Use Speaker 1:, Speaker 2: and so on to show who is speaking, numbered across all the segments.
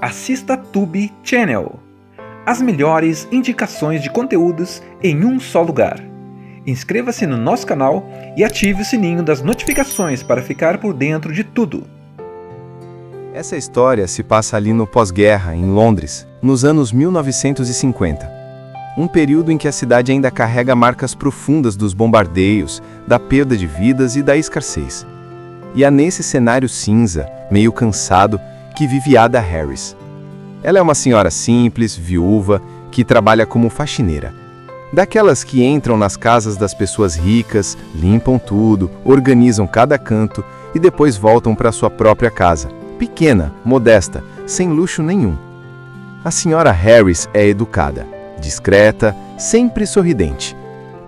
Speaker 1: Assista Tube Channel. As melhores indicações de conteúdos em um só lugar. Inscreva-se no nosso canal e ative o sininho das notificações para ficar por dentro de tudo.
Speaker 2: Essa história se passa ali no pós-guerra, em Londres, nos anos 1950. Um período em que a cidade ainda carrega marcas profundas dos bombardeios, da perda de vidas e da escassez. E é nesse cenário cinza, meio cansado, que vive Ada Harris. Ela é uma senhora simples, viúva, que trabalha como faxineira. Daquelas que entram nas casas das pessoas ricas, limpam tudo, organizam cada canto e depois voltam para sua própria casa, pequena, modesta, sem luxo nenhum. A senhora Harris é educada, discreta, sempre sorridente.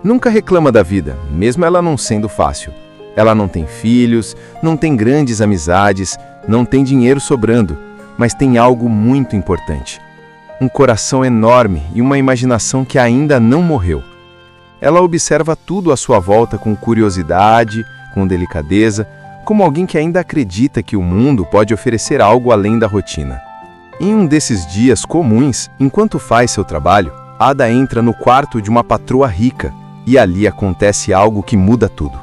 Speaker 2: Nunca reclama da vida, mesmo ela não sendo fácil. Ela não tem filhos, não tem grandes amizades, não tem dinheiro sobrando, mas tem algo muito importante. Um coração enorme e uma imaginação que ainda não morreu. Ela observa tudo à sua volta com curiosidade, com delicadeza, como alguém que ainda acredita que o mundo pode oferecer algo além da rotina. Em um desses dias comuns, enquanto faz seu trabalho, Ada entra no quarto de uma patroa rica e ali acontece algo que muda tudo.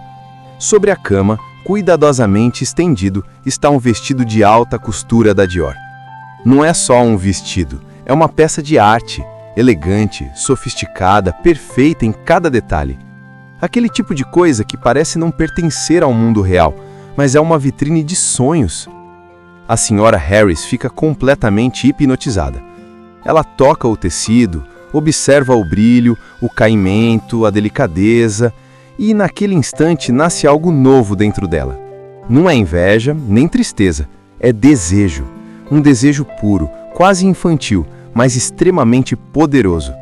Speaker 2: Sobre a cama, cuidadosamente estendido, está um vestido de alta costura da Dior. Não é só um vestido, é uma peça de arte, elegante, sofisticada, perfeita em cada detalhe. Aquele tipo de coisa que parece não pertencer ao mundo real, mas é uma vitrine de sonhos. A senhora Harris fica completamente hipnotizada. Ela toca o tecido, observa o brilho, o caimento, a delicadeza, e naquele instante nasce algo novo dentro dela. Não é inveja, nem tristeza, é desejo. Um desejo puro, quase infantil, mas extremamente poderoso.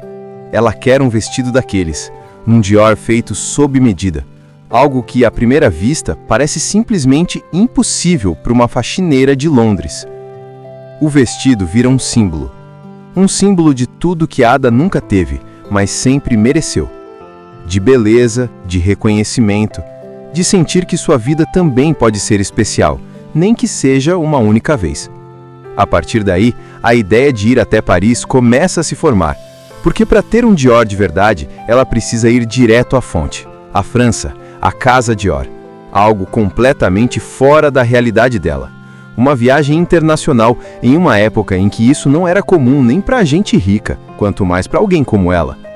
Speaker 2: Ela quer um vestido daqueles, um Dior feito sob medida. Algo que, à primeira vista, parece simplesmente impossível para uma faxineira de Londres. O vestido vira um símbolo. Um símbolo de tudo que Ada nunca teve, mas sempre mereceu. De beleza, de reconhecimento, de sentir que sua vida também pode ser especial, nem que seja uma única vez. A partir daí, a ideia de ir até Paris começa a se formar, porque para ter um Dior de verdade, ela precisa ir direto à fonte, à França, à Casa Dior, algo completamente fora da realidade dela. Uma viagem internacional em uma época em que isso não era comum nem para gente rica, quanto mais para alguém como ela.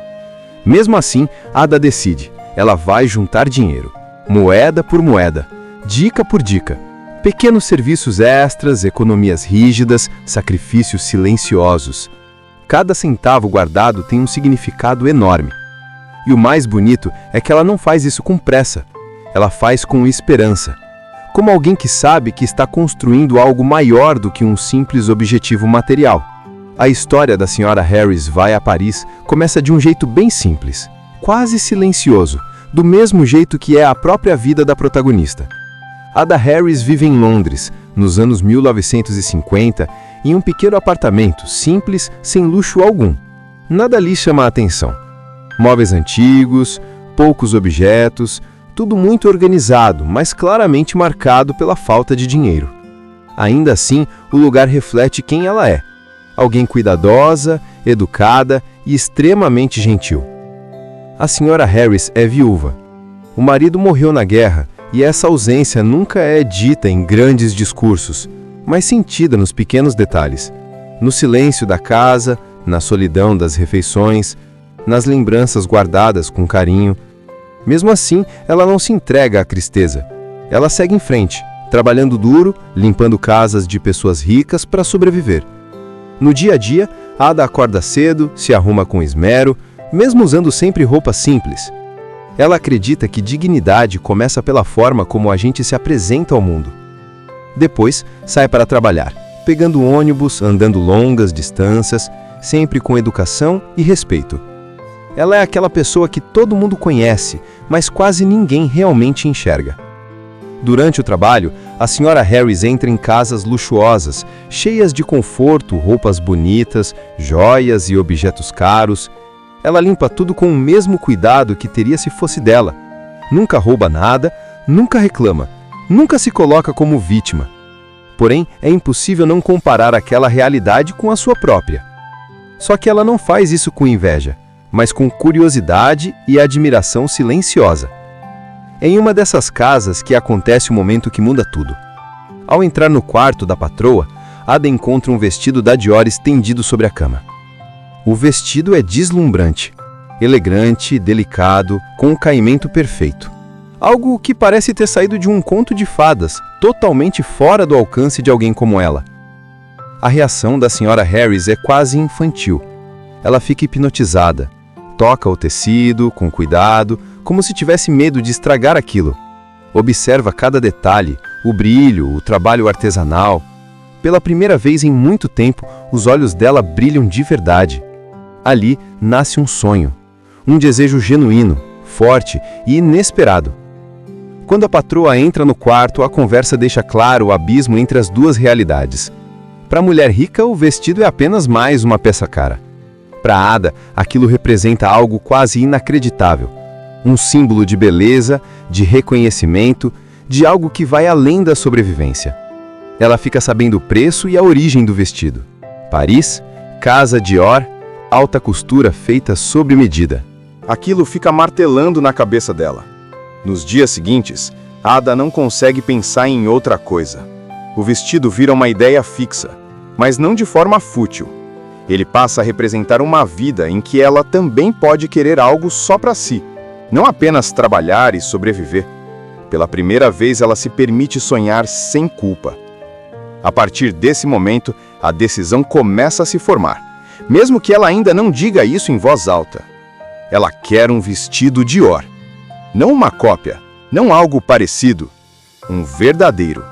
Speaker 2: Mesmo assim, Ada decide. Ela vai juntar dinheiro, moeda por moeda, dica por dica. Pequenos serviços extras, economias rígidas, sacrifícios silenciosos. Cada centavo guardado tem um significado enorme. E o mais bonito é que ela não faz isso com pressa. Ela faz com esperança. Como alguém que sabe que está construindo algo maior do que um simples objetivo material. A história da senhora Harris vai a Paris começa de um jeito bem simples, quase silencioso, do mesmo jeito que é a própria vida da protagonista. Ada Harris vive em Londres, nos anos 1950, em um pequeno apartamento simples, sem luxo algum. Nada lhe chama a atenção. Móveis antigos, poucos objetos, tudo muito organizado, mas claramente marcado pela falta de dinheiro. Ainda assim, o lugar reflete quem ela é. Alguém cuidadosa, educada e extremamente gentil. A senhora Harris é viúva. O marido morreu na guerra e essa ausência nunca é dita em grandes discursos, mas sentida nos pequenos detalhes. No silêncio da casa, na solidão das refeições, nas lembranças guardadas com carinho. Mesmo assim, ela não se entrega à tristeza. Ela segue em frente, trabalhando duro, limpando casas de pessoas ricas para sobreviver. No dia a dia, Ada acorda cedo, se arruma com esmero, mesmo usando sempre roupas simples. Ela acredita que dignidade começa pela forma como a gente se apresenta ao mundo. Depois, sai para trabalhar, pegando ônibus, andando longas distâncias, sempre com educação e respeito. Ela é aquela pessoa que todo mundo conhece, mas quase ninguém realmente enxerga. Durante o trabalho, a senhora Harris entra em casas luxuosas, cheias de conforto, roupas bonitas, joias e objetos caros. Ela limpa tudo com o mesmo cuidado que teria se fosse dela. Nunca rouba nada, nunca reclama, nunca se coloca como vítima. Porém, é impossível não comparar aquela realidade com a sua própria. Só que ela não faz isso com inveja, mas com curiosidade e admiração silenciosa. É em uma dessas casas que acontece o momento que muda tudo. Ao entrar no quarto da patroa, Ada encontra um vestido da Dior estendido sobre a cama. O vestido é deslumbrante, elegante, delicado, com um caimento perfeito. Algo que parece ter saído de um conto de fadas, totalmente fora do alcance de alguém como ela. A reação da Sra. Harris é quase infantil. Ela fica hipnotizada, toca o tecido com cuidado, como se tivesse medo de estragar aquilo. Observa cada detalhe, o brilho, o trabalho artesanal. Pela primeira vez em muito tempo, os olhos dela brilham de verdade. Ali nasce um sonho, um desejo genuíno, forte e inesperado. Quando a patroa entra no quarto, a conversa deixa claro o abismo entre as duas realidades. Para a mulher rica, o vestido é apenas mais uma peça cara. Para Ada, aquilo representa algo quase inacreditável. Um símbolo de beleza, de reconhecimento, de algo que vai além da sobrevivência. Ela fica sabendo o preço e a origem do vestido. Paris, Casa Dior, alta costura feita sob medida. Aquilo fica martelando na cabeça dela. Nos dias seguintes, Ada não consegue pensar em outra coisa. O vestido vira uma ideia fixa, mas não de forma fútil. Ele passa a representar uma vida em que ela também pode querer algo só para si, não apenas trabalhar e sobreviver. Pela primeira vez, ela se permite sonhar sem culpa. A partir desse momento, a decisão começa a se formar, mesmo que ela ainda não diga isso em voz alta. Ela quer um vestido Dior. Não uma cópia, não algo parecido, um verdadeiro.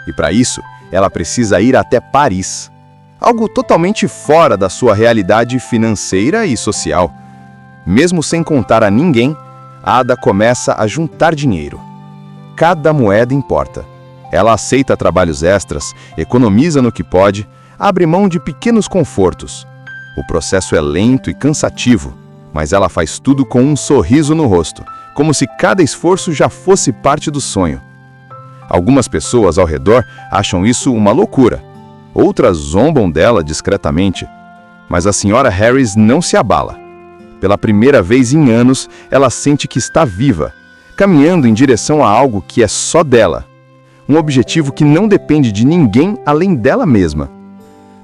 Speaker 2: E para isso, ela precisa ir até Paris. Algo totalmente fora da sua realidade financeira e social. Mesmo sem contar a ninguém, Ada começa a juntar dinheiro. Cada moeda importa. Ela aceita trabalhos extras, economiza no que pode, abre mão de pequenos confortos. O processo é lento e cansativo, mas ela faz tudo com um sorriso no rosto, como se cada esforço já fosse parte do sonho. Algumas pessoas ao redor acham isso uma loucura. Outras zombam dela discretamente. Mas a Sra. Harris não se abala. Pela primeira vez em anos, ela sente que está viva, caminhando em direção a algo que é só dela. Um objetivo que não depende de ninguém além dela mesma.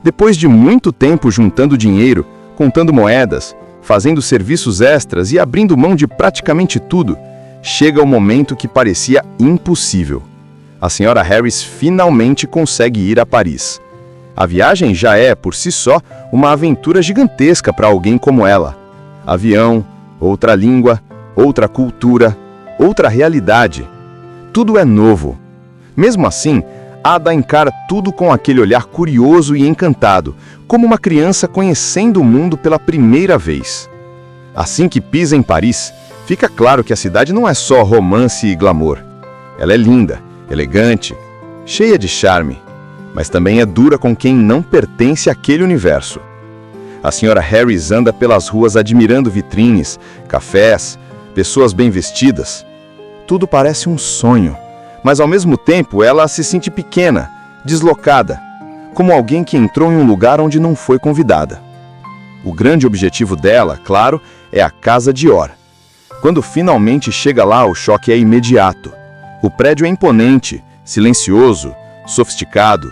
Speaker 2: Depois de muito tempo juntando dinheiro, contando moedas, fazendo serviços extras e abrindo mão de praticamente tudo, chega o momento que parecia impossível. A Sra. Harris finalmente consegue ir a Paris. A viagem já é, por si só, uma aventura gigantesca para alguém como ela. Avião, outra língua, outra cultura, outra realidade. Tudo é novo. Mesmo assim, Ada encara tudo com aquele olhar curioso e encantado, como uma criança conhecendo o mundo pela primeira vez. Assim que pisa em Paris, fica claro que a cidade não é só romance e glamour. Ela é linda, elegante, cheia de charme, mas também é dura com quem não pertence àquele universo. A Sra. Harris anda pelas ruas admirando vitrines, cafés, pessoas bem vestidas. Tudo parece um sonho, mas ao mesmo tempo ela se sente pequena, deslocada, como alguém que entrou em um lugar onde não foi convidada. O grande objetivo dela, claro, é a Casa Dior. Quando finalmente chega lá, o choque é imediato. O prédio é imponente, silencioso, sofisticado.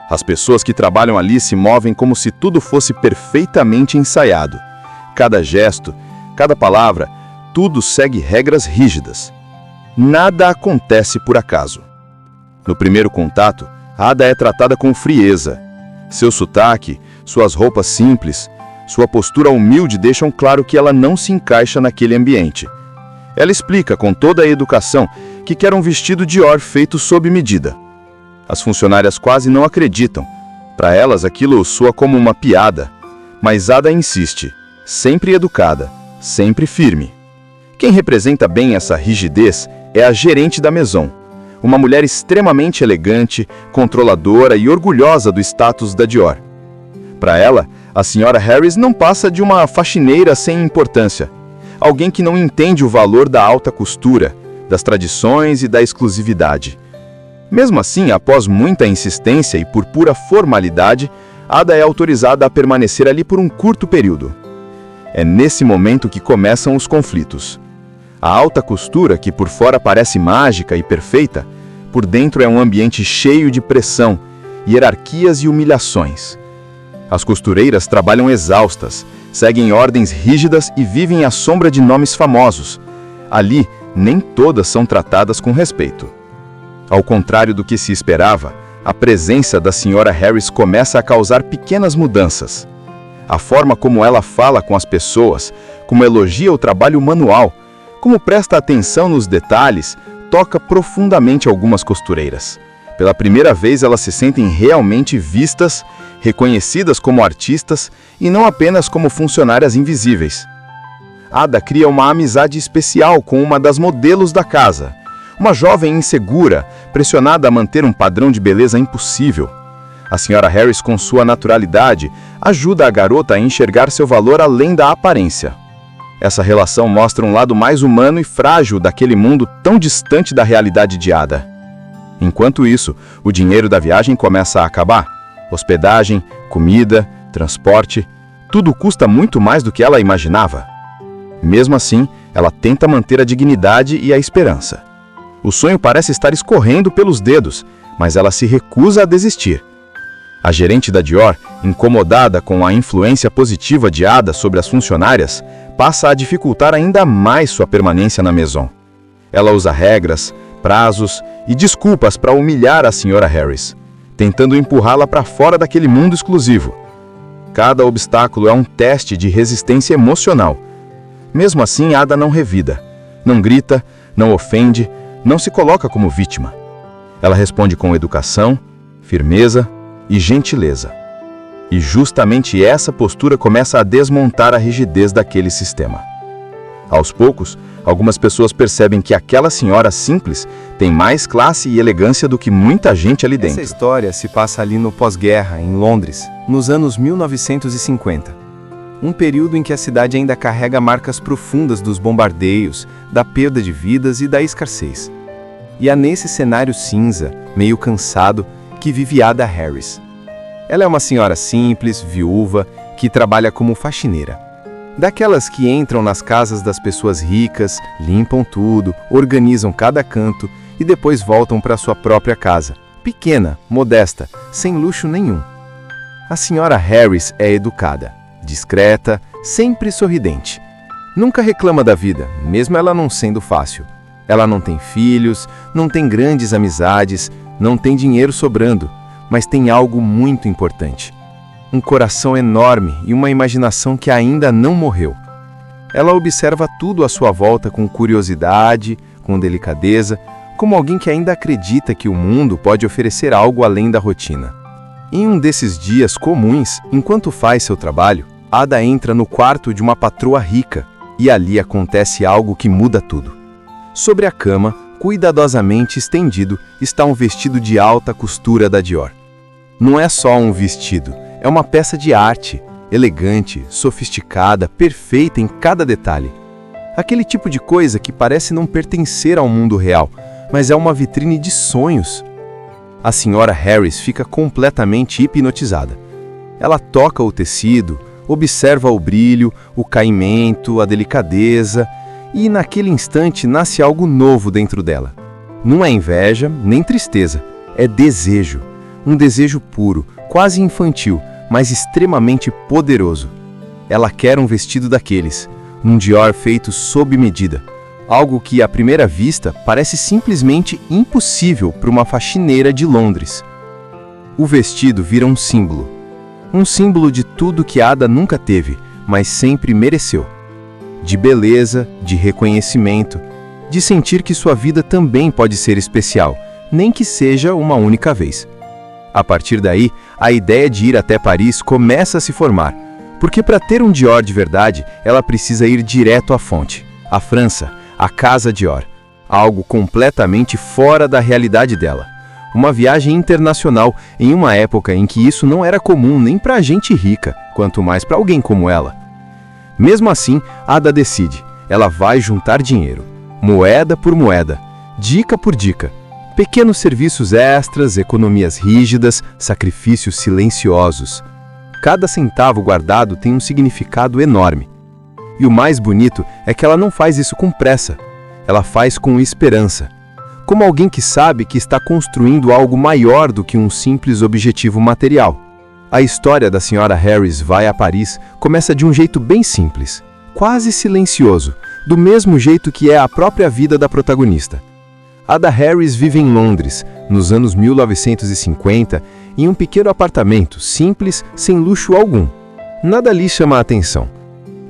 Speaker 2: As pessoas que trabalham ali se movem como se tudo fosse perfeitamente ensaiado. Cada gesto, cada palavra, tudo segue regras rígidas. Nada acontece por acaso. No primeiro contato, Ada é tratada com frieza. Seu sotaque, suas roupas simples, sua postura humilde deixam claro que ela não se encaixa naquele ambiente. Ela explica com toda a educação que quer um vestido Dior feito sob medida. As funcionárias quase não acreditam. Para elas aquilo soa como uma piada. Mas Ada insiste, sempre educada, sempre firme. Quem representa bem essa rigidez é a gerente da Maison, uma mulher extremamente elegante, controladora e orgulhosa do status da Dior. Para ela, a Sra. Harris não passa de uma faxineira sem importância, alguém que não entende o valor da alta costura, das tradições e da exclusividade. Mesmo assim, após muita insistência e por pura formalidade, Ada é autorizada a permanecer ali por um curto período. É nesse momento que começam os conflitos. A alta costura, que por fora parece mágica e perfeita, por dentro é um ambiente cheio de pressão, hierarquias e humilhações. As costureiras trabalham exaustas, seguem ordens rígidas e vivem à sombra de nomes famosos. Ali, nem todas são tratadas com respeito. Ao contrário do que se esperava, a presença da Sra. Harris começa a causar pequenas mudanças. A forma como ela fala com as pessoas, como elogia o trabalho manual, como presta atenção nos detalhes, toca profundamente algumas costureiras. Pela primeira vez, elas se sentem realmente vistas, reconhecidas como artistas e não apenas como funcionárias invisíveis. Ada cria uma amizade especial com uma das modelos da casa, uma jovem insegura, pressionada a manter um padrão de beleza impossível. A Sra. Harris, com sua naturalidade, ajuda a garota a enxergar seu valor além da aparência. Essa relação mostra um lado mais humano e frágil daquele mundo tão distante da realidade de Ada. Enquanto isso, o dinheiro da viagem começa a acabar. Hospedagem, comida, transporte, tudo custa muito mais do que ela imaginava. Mesmo assim, ela tenta manter a dignidade e a esperança. O sonho parece estar escorrendo pelos dedos, mas ela se recusa a desistir. A gerente da Dior, incomodada com a influência positiva de Ada sobre as funcionárias, passa a dificultar ainda mais sua permanência na Maison. Ela usa regras, prazos e desculpas para humilhar a Sra. Harris, tentando empurrá-la para fora daquele mundo exclusivo. Cada obstáculo é um teste de resistência emocional. Mesmo assim, Ada não revida, não grita, não ofende, não se coloca como vítima. Ela responde com educação, firmeza e gentileza. E justamente essa postura começa a desmontar a rigidez daquele sistema. Aos poucos, algumas pessoas percebem que aquela senhora simples tem mais classe e elegância do que muita gente ali dentro. Essa história se passa ali no pós-guerra, em Londres, nos anos 1950. Um período em que a cidade ainda carrega marcas profundas dos bombardeios, da perda de vidas e da escassez. E é nesse cenário cinza, meio cansado, que vive Ada Harris. Ela é uma senhora simples, viúva, que trabalha como faxineira. Daquelas que entram nas casas das pessoas ricas, limpam tudo, organizam cada canto e depois voltam para sua própria casa, pequena, modesta, sem luxo nenhum. A Sra. Harris é educada, discreta, sempre sorridente. Nunca reclama da vida, mesmo ela não sendo fácil. Ela não tem filhos, não tem grandes amizades, não tem dinheiro sobrando, mas tem algo muito importante. Um coração enorme e uma imaginação que ainda não morreu. Ela observa tudo à sua volta com curiosidade, com delicadeza, como alguém que ainda acredita que o mundo pode oferecer algo além da rotina. Em um desses dias comuns, enquanto faz seu trabalho, Ada entra no quarto de uma patroa rica e ali acontece algo que muda tudo. Sobre a cama, cuidadosamente estendido, está um vestido de alta costura da Dior. Não é só um vestido, é uma peça de arte, elegante, sofisticada, perfeita em cada detalhe. Aquele tipo de coisa que parece não pertencer ao mundo real, mas é uma vitrine de sonhos. A Sra. Harris fica completamente hipnotizada. Ela toca o tecido, observa o brilho, o caimento, a delicadeza, e naquele instante nasce algo novo dentro dela. Não é inveja, nem tristeza, é desejo. Um desejo puro, quase infantil, mas extremamente poderoso. Ela quer um vestido daqueles, um Dior feito sob medida. Algo que, à primeira vista, parece simplesmente impossível para uma faxineira de Londres. O vestido vira um símbolo de tudo que Ada nunca teve, mas sempre mereceu. De beleza, de reconhecimento, de sentir que sua vida também pode ser especial, nem que seja uma única vez. A partir daí, a ideia de ir até Paris começa a se formar, porque para ter um Dior de verdade, ela precisa ir direto à fonte, à França, à Casa Dior, algo completamente fora da realidade dela. Uma viagem internacional em uma época em que isso não era comum nem para gente rica, quanto mais para alguém como ela. Mesmo assim, Ada decide, ela vai juntar dinheiro, moeda por moeda, dica por dica, Pequenos serviços extras, economias rígidas, sacrifícios silenciosos. Cada centavo guardado tem um significado enorme. E o mais bonito é que ela não faz isso com pressa. Ela faz com esperança. Como alguém que sabe que está construindo algo maior do que um simples objetivo material. A história da Sra. Harris vai a Paris começa de um jeito bem simples, quase silencioso, do mesmo jeito que é a própria vida da protagonista. Ada Harris vive em Londres, nos anos 1950, em um pequeno apartamento, simples, sem luxo algum. Nada lhe chama a atenção.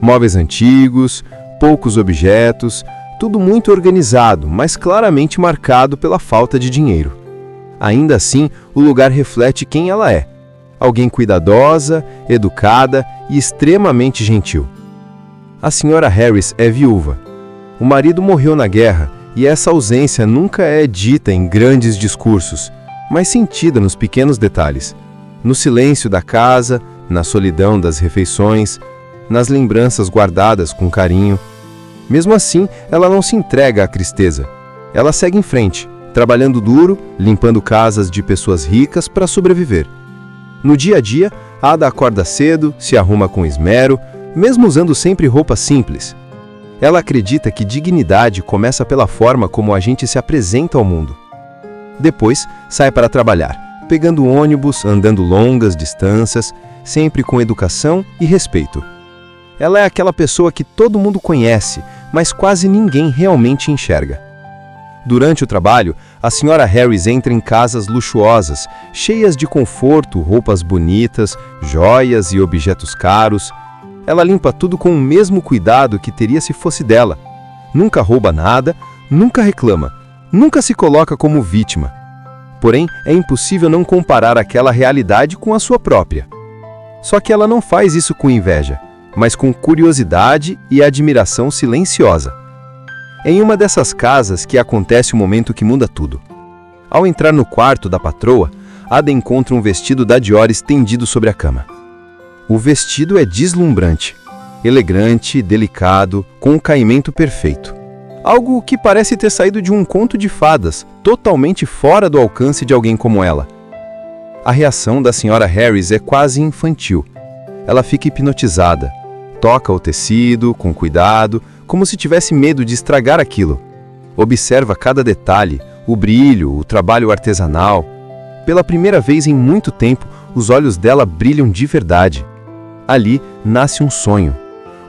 Speaker 2: Móveis antigos, poucos objetos, tudo muito organizado, mas claramente marcado pela falta de dinheiro. Ainda assim, o lugar reflete quem ela é. Alguém cuidadosa, educada e extremamente gentil. A Sra. Harris é viúva. O marido morreu na guerra, e essa ausência nunca é dita em grandes discursos, mas sentida nos pequenos detalhes. No silêncio da casa, na solidão das refeições, nas lembranças guardadas com carinho. Mesmo assim, ela não se entrega à tristeza. Ela segue em frente, trabalhando duro, limpando casas de pessoas ricas para sobreviver. No dia a dia, Ada acorda cedo, se arruma com esmero, mesmo usando sempre roupas simples. Ela acredita que dignidade começa pela forma como a gente se apresenta ao mundo. Depois, sai para trabalhar, pegando ônibus, andando longas distâncias, sempre com educação e respeito. Ela é aquela pessoa que todo mundo conhece, mas quase ninguém realmente enxerga. Durante o trabalho, a Sra. Harris entra em casas luxuosas, cheias de conforto, roupas bonitas, joias e objetos caros. Ela limpa tudo com o mesmo cuidado que teria se fosse dela. Nunca rouba nada, nunca reclama, nunca se coloca como vítima. Porém, é impossível não comparar aquela realidade com a sua própria. Só que ela não faz isso com inveja, mas com curiosidade e admiração silenciosa. É em uma dessas casas que acontece o momento que muda tudo. Ao entrar no quarto da patroa, Ada encontra um vestido da Dior estendido sobre a cama. O vestido é deslumbrante, elegante, delicado, com um caimento perfeito. Algo que parece ter saído de um conto de fadas, totalmente fora do alcance de alguém como ela. A reação da Sra. Harris é quase infantil. Ela fica hipnotizada, toca o tecido com cuidado, como se tivesse medo de estragar aquilo. Observa cada detalhe, o brilho, o trabalho artesanal. Pela primeira vez em muito tempo, os olhos dela brilham de verdade. Ali nasce um sonho,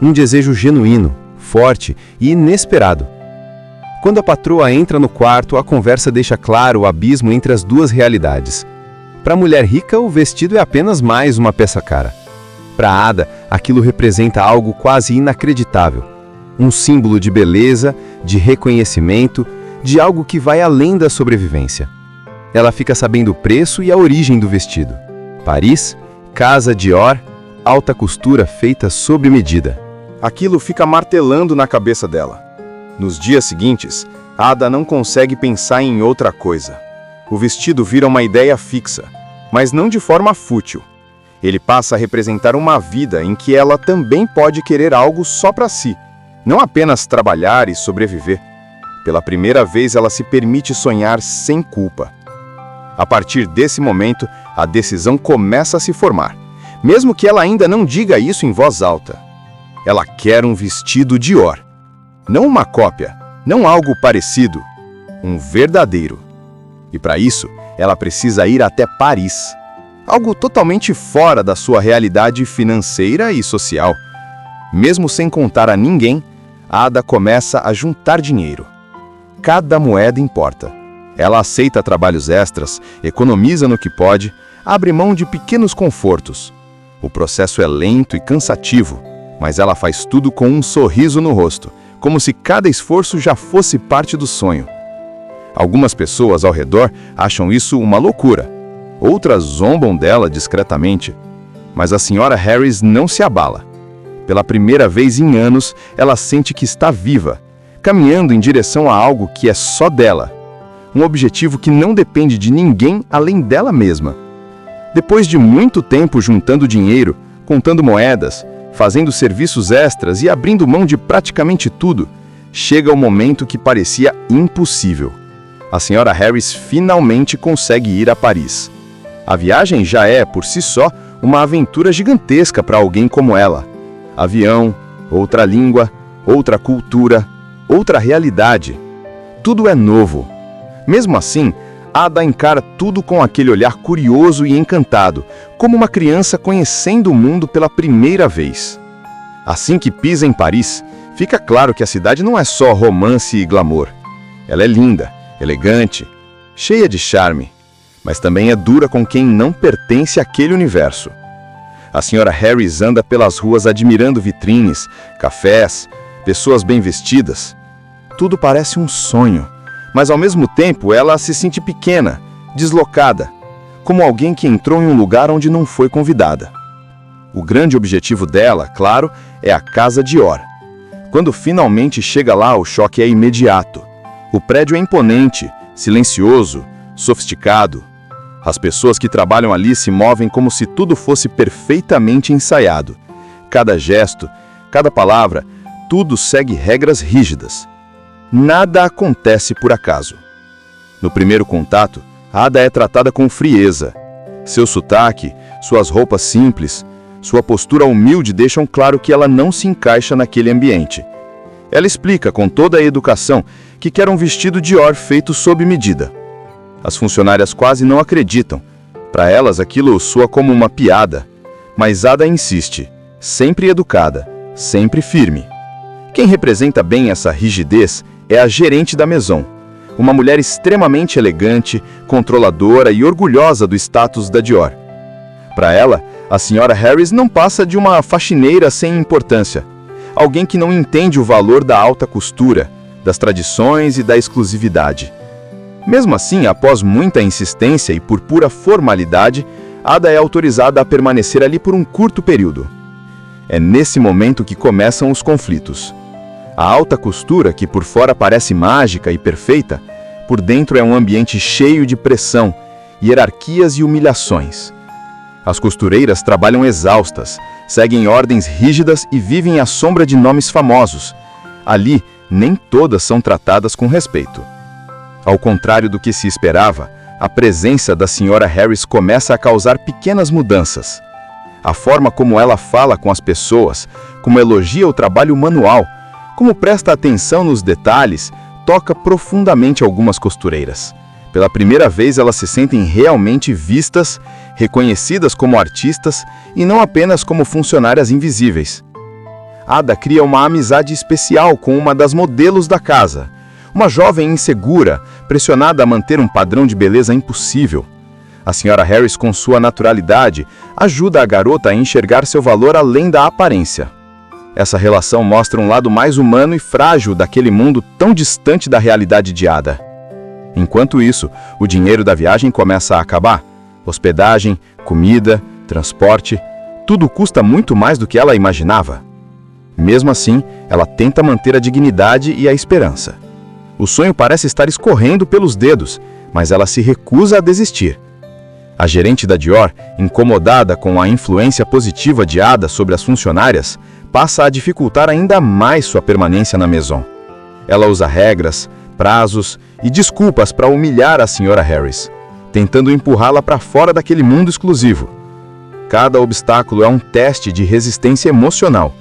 Speaker 2: um desejo genuíno, forte e inesperado. Quando a patroa entra no quarto, a conversa deixa claro o abismo entre as duas realidades. Para a mulher rica, o vestido é apenas mais uma peça cara. Para Ada, aquilo representa algo quase inacreditável. Um símbolo de beleza, de reconhecimento, de algo que vai além da sobrevivência. Ela fica sabendo o preço e a origem do vestido. Paris, Casa Dior, alta costura feita sob medida. Aquilo fica martelando na cabeça dela. Nos dias seguintes, Ada não consegue pensar em outra coisa. O vestido vira uma ideia fixa, mas não de forma fútil. Ele passa a representar uma vida em que ela também pode querer algo só para si, não apenas trabalhar e sobreviver. Pela primeira vez, ela se permite sonhar sem culpa. A partir desse momento, a decisão começa a se formar, mesmo que ela ainda não diga isso em voz alta. Ela quer um vestido Dior. Não uma cópia, não algo parecido, um verdadeiro. E para isso, ela precisa ir até Paris. Algo totalmente fora da sua realidade financeira e social. Mesmo sem contar a ninguém, Ada começa a juntar dinheiro. Cada moeda importa. Ela aceita trabalhos extras, economiza no que pode, abre mão de pequenos confortos. O processo é lento e cansativo, mas ela faz tudo com um sorriso no rosto, como se cada esforço já fosse parte do sonho. Algumas pessoas ao redor acham isso uma loucura. Outras zombam dela discretamente. Mas a Sra. Harris não se abala. Pela primeira vez em anos, ela sente que está viva, caminhando em direção a algo que é só dela. Um objetivo que não depende de ninguém além dela mesma. Depois de muito tempo juntando dinheiro, contando moedas, fazendo serviços extras e abrindo mão de praticamente tudo, chega o momento que parecia impossível. A senhora Harris finalmente consegue ir a Paris. A viagem já é, por si só, uma aventura gigantesca para alguém como ela. Avião, outra língua, outra cultura, outra realidade. Tudo é novo. Mesmo assim, Ada encara tudo com aquele olhar curioso e encantado, como uma criança conhecendo o mundo pela primeira vez. Assim que pisa em Paris, fica claro que a cidade não é só romance e glamour. Ela é linda, elegante, cheia de charme, mas também é dura com quem não pertence àquele universo. A senhora Harris anda pelas ruas admirando vitrines, cafés, pessoas bem vestidas. Tudo parece um sonho, mas ao mesmo tempo ela se sente pequena, deslocada, como alguém que entrou em um lugar onde não foi convidada. O grande objetivo dela, claro, é a Casa Dior. Quando finalmente chega lá, o choque é imediato. O prédio é imponente, silencioso, sofisticado. As pessoas que trabalham ali se movem como se tudo fosse perfeitamente ensaiado. Cada gesto, cada palavra, tudo segue regras rígidas. Nada acontece por acaso. No primeiro contato, Ada é tratada com frieza. Seu sotaque, suas roupas simples, sua postura humilde deixam claro que ela não se encaixa naquele ambiente. Ela explica com toda a educação que quer um vestido Dior feito sob medida. As funcionárias quase não acreditam. Para elas aquilo soa como uma piada. Mas Ada insiste, sempre educada, sempre firme. Quem representa bem essa rigidez é a gerente da Maison, uma mulher extremamente elegante, controladora e orgulhosa do status da Dior. Para ela, a senhora Harris não passa de uma faxineira sem importância, alguém que não entende o valor da alta costura, das tradições e da exclusividade. Mesmo assim, após muita insistência e por pura formalidade, Ada é autorizada a permanecer ali por um curto período. É nesse momento que começam os conflitos. A alta costura, que por fora parece mágica e perfeita, por dentro é um ambiente cheio de pressão, hierarquias e humilhações. As costureiras trabalham exaustas, seguem ordens rígidas e vivem à sombra de nomes famosos. Ali, nem todas são tratadas com respeito. Ao contrário do que se esperava, a presença da senhora Harris começa a causar pequenas mudanças. A forma como ela fala com as pessoas, como elogia o trabalho manual, como presta atenção nos detalhes, toca profundamente algumas costureiras. Pela primeira vez elas se sentem realmente vistas, reconhecidas como artistas e não apenas como funcionárias invisíveis. Ada cria uma amizade especial com uma das modelos da casa, uma jovem insegura, pressionada a manter um padrão de beleza impossível. A senhora Harris, com sua naturalidade, ajuda a garota a enxergar seu valor além da aparência. Essa relação mostra um lado mais humano e frágil daquele mundo tão distante da realidade de Ada. Enquanto isso, o dinheiro da viagem começa a acabar. Hospedagem, comida, transporte, tudo custa muito mais do que ela imaginava. Mesmo assim, ela tenta manter a dignidade e a esperança. O sonho parece estar escorrendo pelos dedos, mas ela se recusa a desistir. A gerente da Dior, incomodada com a influência positiva de Ada sobre as funcionárias, passa a dificultar ainda mais sua permanência na Maison. Ela usa regras, prazos e desculpas para humilhar a senhora Harris, tentando empurrá-la para fora daquele mundo exclusivo. Cada obstáculo é um teste de resistência emocional.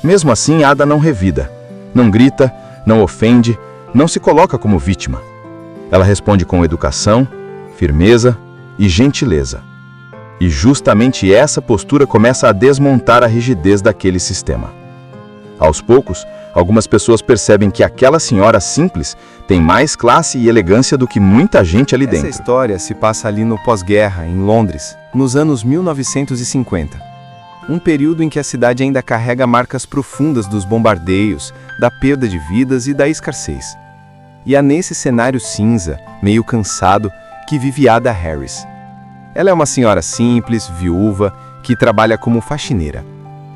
Speaker 2: Mesmo assim, Ada não revida, não grita, não ofende, não se coloca como vítima. Ela responde com educação, firmeza e gentileza. E justamente essa postura começa a desmontar a rigidez daquele sistema. Aos poucos, algumas pessoas percebem que aquela senhora simples tem mais classe e elegância do que muita gente ali dentro.
Speaker 3: Essa história se passa ali no pós-guerra, em Londres, nos anos 1950. Um período em que a cidade ainda carrega marcas profundas dos bombardeios, da perda de vidas e da escassez. E é nesse cenário cinza, meio cansado, que vive Ada Harris. Ela é uma senhora simples, viúva, que trabalha como faxineira.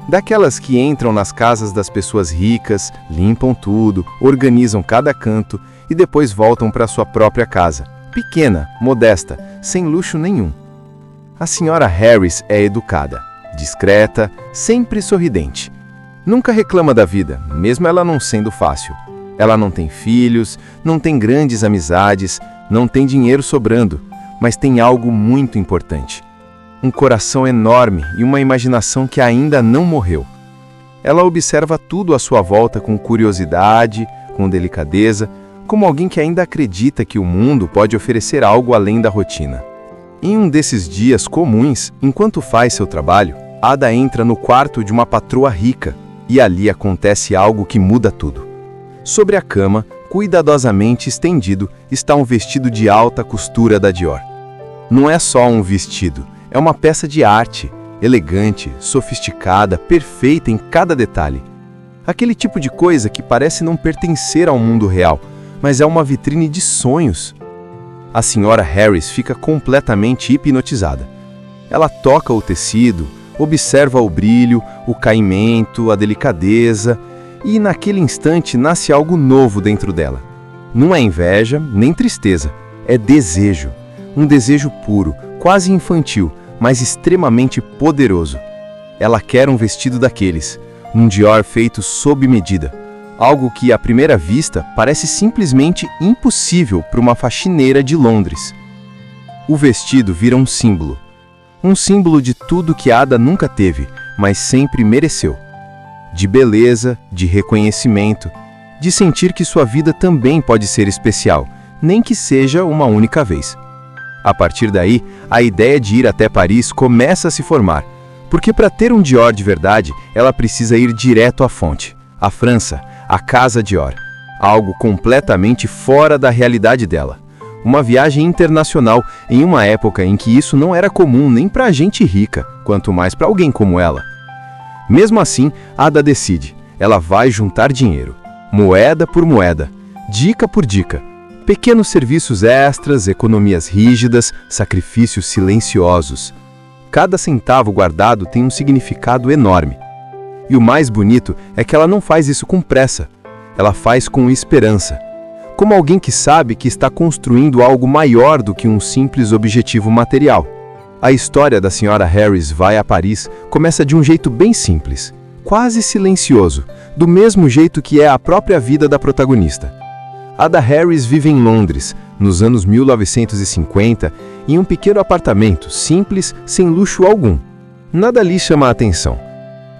Speaker 3: Daquelas que entram nas casas das pessoas ricas, limpam tudo, organizam cada canto e depois voltam para sua própria casa, pequena, modesta, sem luxo nenhum. A senhora Harris é educada, discreta, sempre sorridente. Nunca reclama da vida, mesmo ela não sendo fácil.
Speaker 2: Ela não tem filhos, não tem grandes amizades, não tem dinheiro sobrando, mas tem algo muito importante. Um coração enorme e uma imaginação que ainda não morreu. Ela observa tudo à sua volta com curiosidade, com delicadeza, como alguém que ainda acredita que o mundo pode oferecer algo além da rotina. Em um desses dias comuns, enquanto faz seu trabalho, Ada entra no quarto de uma patroa rica e ali acontece algo que muda tudo. Sobre a cama, cuidadosamente estendido, está um vestido de alta costura da Dior. Não é só um vestido, é uma peça de arte, elegante, sofisticada, perfeita em cada detalhe. Aquele tipo de coisa que parece não pertencer ao mundo real, mas é uma vitrine de sonhos. A senhora Harris fica completamente hipnotizada. Ela toca o tecido, observa o brilho, o caimento, a delicadeza, e naquele instante nasce algo novo dentro dela. Não é inveja, nem tristeza, é desejo. Um desejo puro, quase infantil, mas extremamente poderoso. Ela quer um vestido daqueles, um Dior feito sob medida. Algo que, à primeira vista, parece simplesmente impossível para uma faxineira de Londres. O vestido vira um símbolo. Um símbolo de tudo que Ada nunca teve, mas sempre mereceu. De beleza, de reconhecimento, de sentir que sua vida também pode ser especial, nem que seja uma única vez. A partir daí, a ideia de ir até Paris começa a se formar, porque para ter um Dior de verdade, ela precisa ir direto à fonte, à França, à Casa Dior. Algo completamente fora da realidade dela. Uma viagem internacional em uma época em que isso não era comum nem para gente rica, quanto mais para alguém como ela. Mesmo assim, Ada decide. Ela vai juntar dinheiro, moeda por moeda, dica por dica. Pequenos serviços extras, economias rígidas, sacrifícios silenciosos. Cada centavo guardado tem um significado enorme. E o mais bonito é que ela não faz isso com pressa. Ela faz com esperança. Como alguém que sabe que está construindo algo maior do que um simples objetivo material. A história da senhora Harris vai a Paris começa de um jeito bem simples, quase silencioso, do mesmo jeito que é a própria vida da protagonista. Ada Harris vive em Londres, nos anos 1950, em um pequeno apartamento, simples, sem luxo algum. Nada lhe chama a atenção.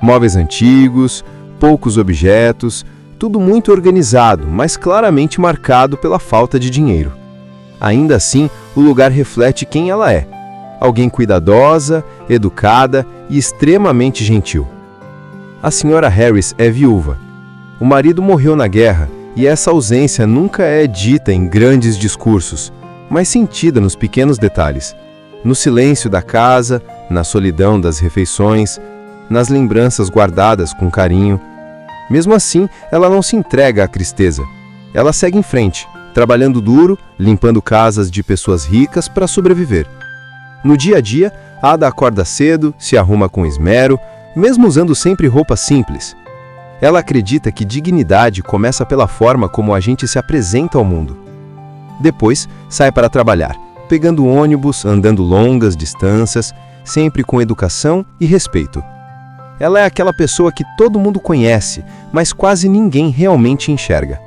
Speaker 2: Móveis antigos, poucos objetos, tudo muito organizado, mas claramente marcado pela falta de dinheiro. Ainda assim, o lugar reflete quem ela é. Alguém cuidadosa, educada e extremamente gentil. A senhora Harris é viúva. O marido morreu na guerra e essa ausência nunca é dita em grandes discursos, mas sentida nos pequenos detalhes. No silêncio da casa, na solidão das refeições, nas lembranças guardadas com carinho. Mesmo assim, ela não se entrega à tristeza. Ela segue em frente, trabalhando duro, limpando casas de pessoas ricas para sobreviver. No dia a dia, Ada acorda cedo, se arruma com esmero, mesmo usando sempre roupas simples. Ela acredita que dignidade começa pela forma como a gente se apresenta ao mundo. Depois, sai para trabalhar, pegando ônibus, andando longas distâncias, sempre com educação e respeito. Ela é aquela pessoa que todo mundo conhece, mas quase ninguém realmente enxerga.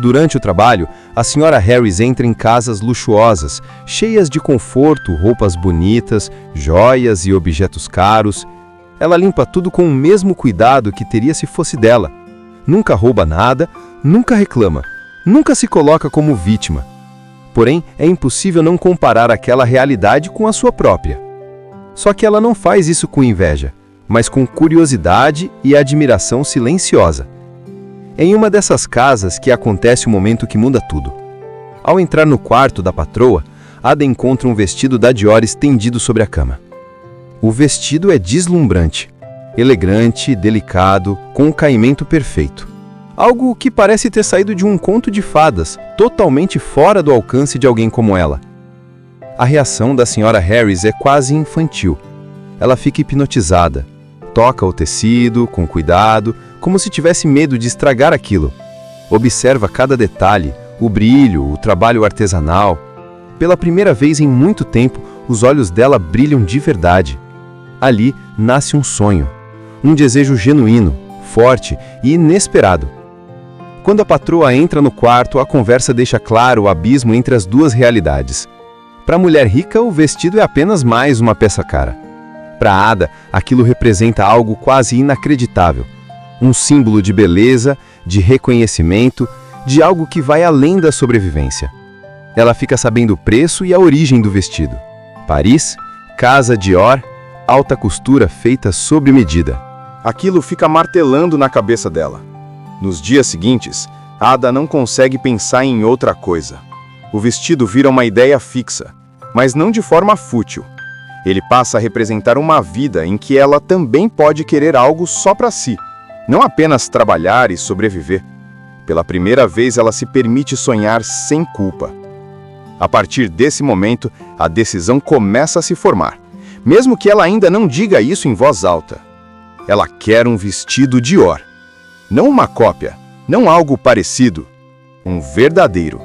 Speaker 2: Durante o trabalho, a senhora Harris entra em casas luxuosas, cheias de conforto, roupas bonitas, joias e objetos caros. Ela limpa tudo com o mesmo cuidado que teria se fosse dela. Nunca rouba nada, nunca reclama, nunca se coloca como vítima. Porém, é impossível não comparar aquela realidade com a sua própria. Só que ela não faz isso com inveja, mas com curiosidade e admiração silenciosa. É em uma dessas casas que acontece o momento que muda tudo. Ao entrar no quarto da patroa, Ada encontra um vestido da Dior estendido sobre a cama. O vestido é deslumbrante, elegante, delicado, com um caimento perfeito. Algo que parece ter saído de um conto de fadas, totalmente fora do alcance de alguém como ela. A reação da senhora Harris é quase infantil. Ela fica hipnotizada, toca o tecido com cuidado, como se tivesse medo de estragar aquilo. Observa cada detalhe, o brilho, o trabalho artesanal. Pela primeira vez em muito tempo, os olhos dela brilham de verdade. Ali nasce um sonho, um desejo genuíno, forte e inesperado. Quando a patroa entra no quarto, a conversa deixa claro o abismo entre as duas realidades. Para a mulher rica, o vestido é apenas mais uma peça cara. Para Ada, aquilo representa algo quase inacreditável. Um símbolo de beleza, de reconhecimento, de algo que vai além da sobrevivência. Ela fica sabendo o preço e a origem do vestido. Paris, casa Dior, alta costura feita sob medida.
Speaker 3: Aquilo fica martelando na cabeça dela. Nos dias seguintes, Ada não consegue pensar em outra coisa. O vestido vira uma ideia fixa, mas não de forma fútil. Ele passa a representar uma vida em que ela também pode querer algo só para si, não apenas trabalhar e sobreviver. Pela primeira vez, ela se permite sonhar sem culpa. A partir desse momento, a decisão começa a se formar, mesmo que ela ainda não diga isso em voz alta. Ela quer um vestido Dior. Não uma cópia, não algo parecido, um verdadeiro.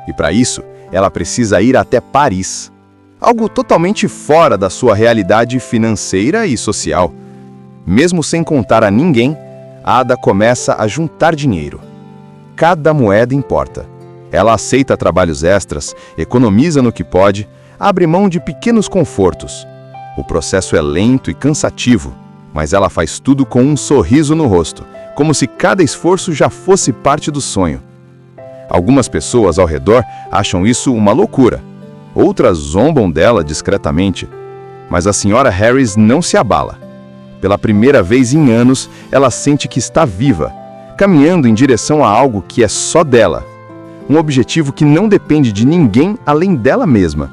Speaker 3: E para isso, ela precisa ir até Paris. Algo totalmente fora da sua realidade financeira e social. Mesmo sem contar a ninguém, Ada começa a juntar dinheiro. Cada moeda importa. Ela aceita trabalhos extras, economiza no que pode, abre mão de pequenos confortos. O processo é lento e cansativo, mas ela faz tudo com um sorriso no rosto, como se cada esforço já fosse parte do sonho. Algumas pessoas ao redor acham isso uma loucura. Outras zombam dela discretamente. Mas a senhora Harris não se abala. Pela primeira vez em anos, ela sente que está viva, caminhando em direção a algo que é só dela. Um objetivo que não depende de ninguém além dela mesma.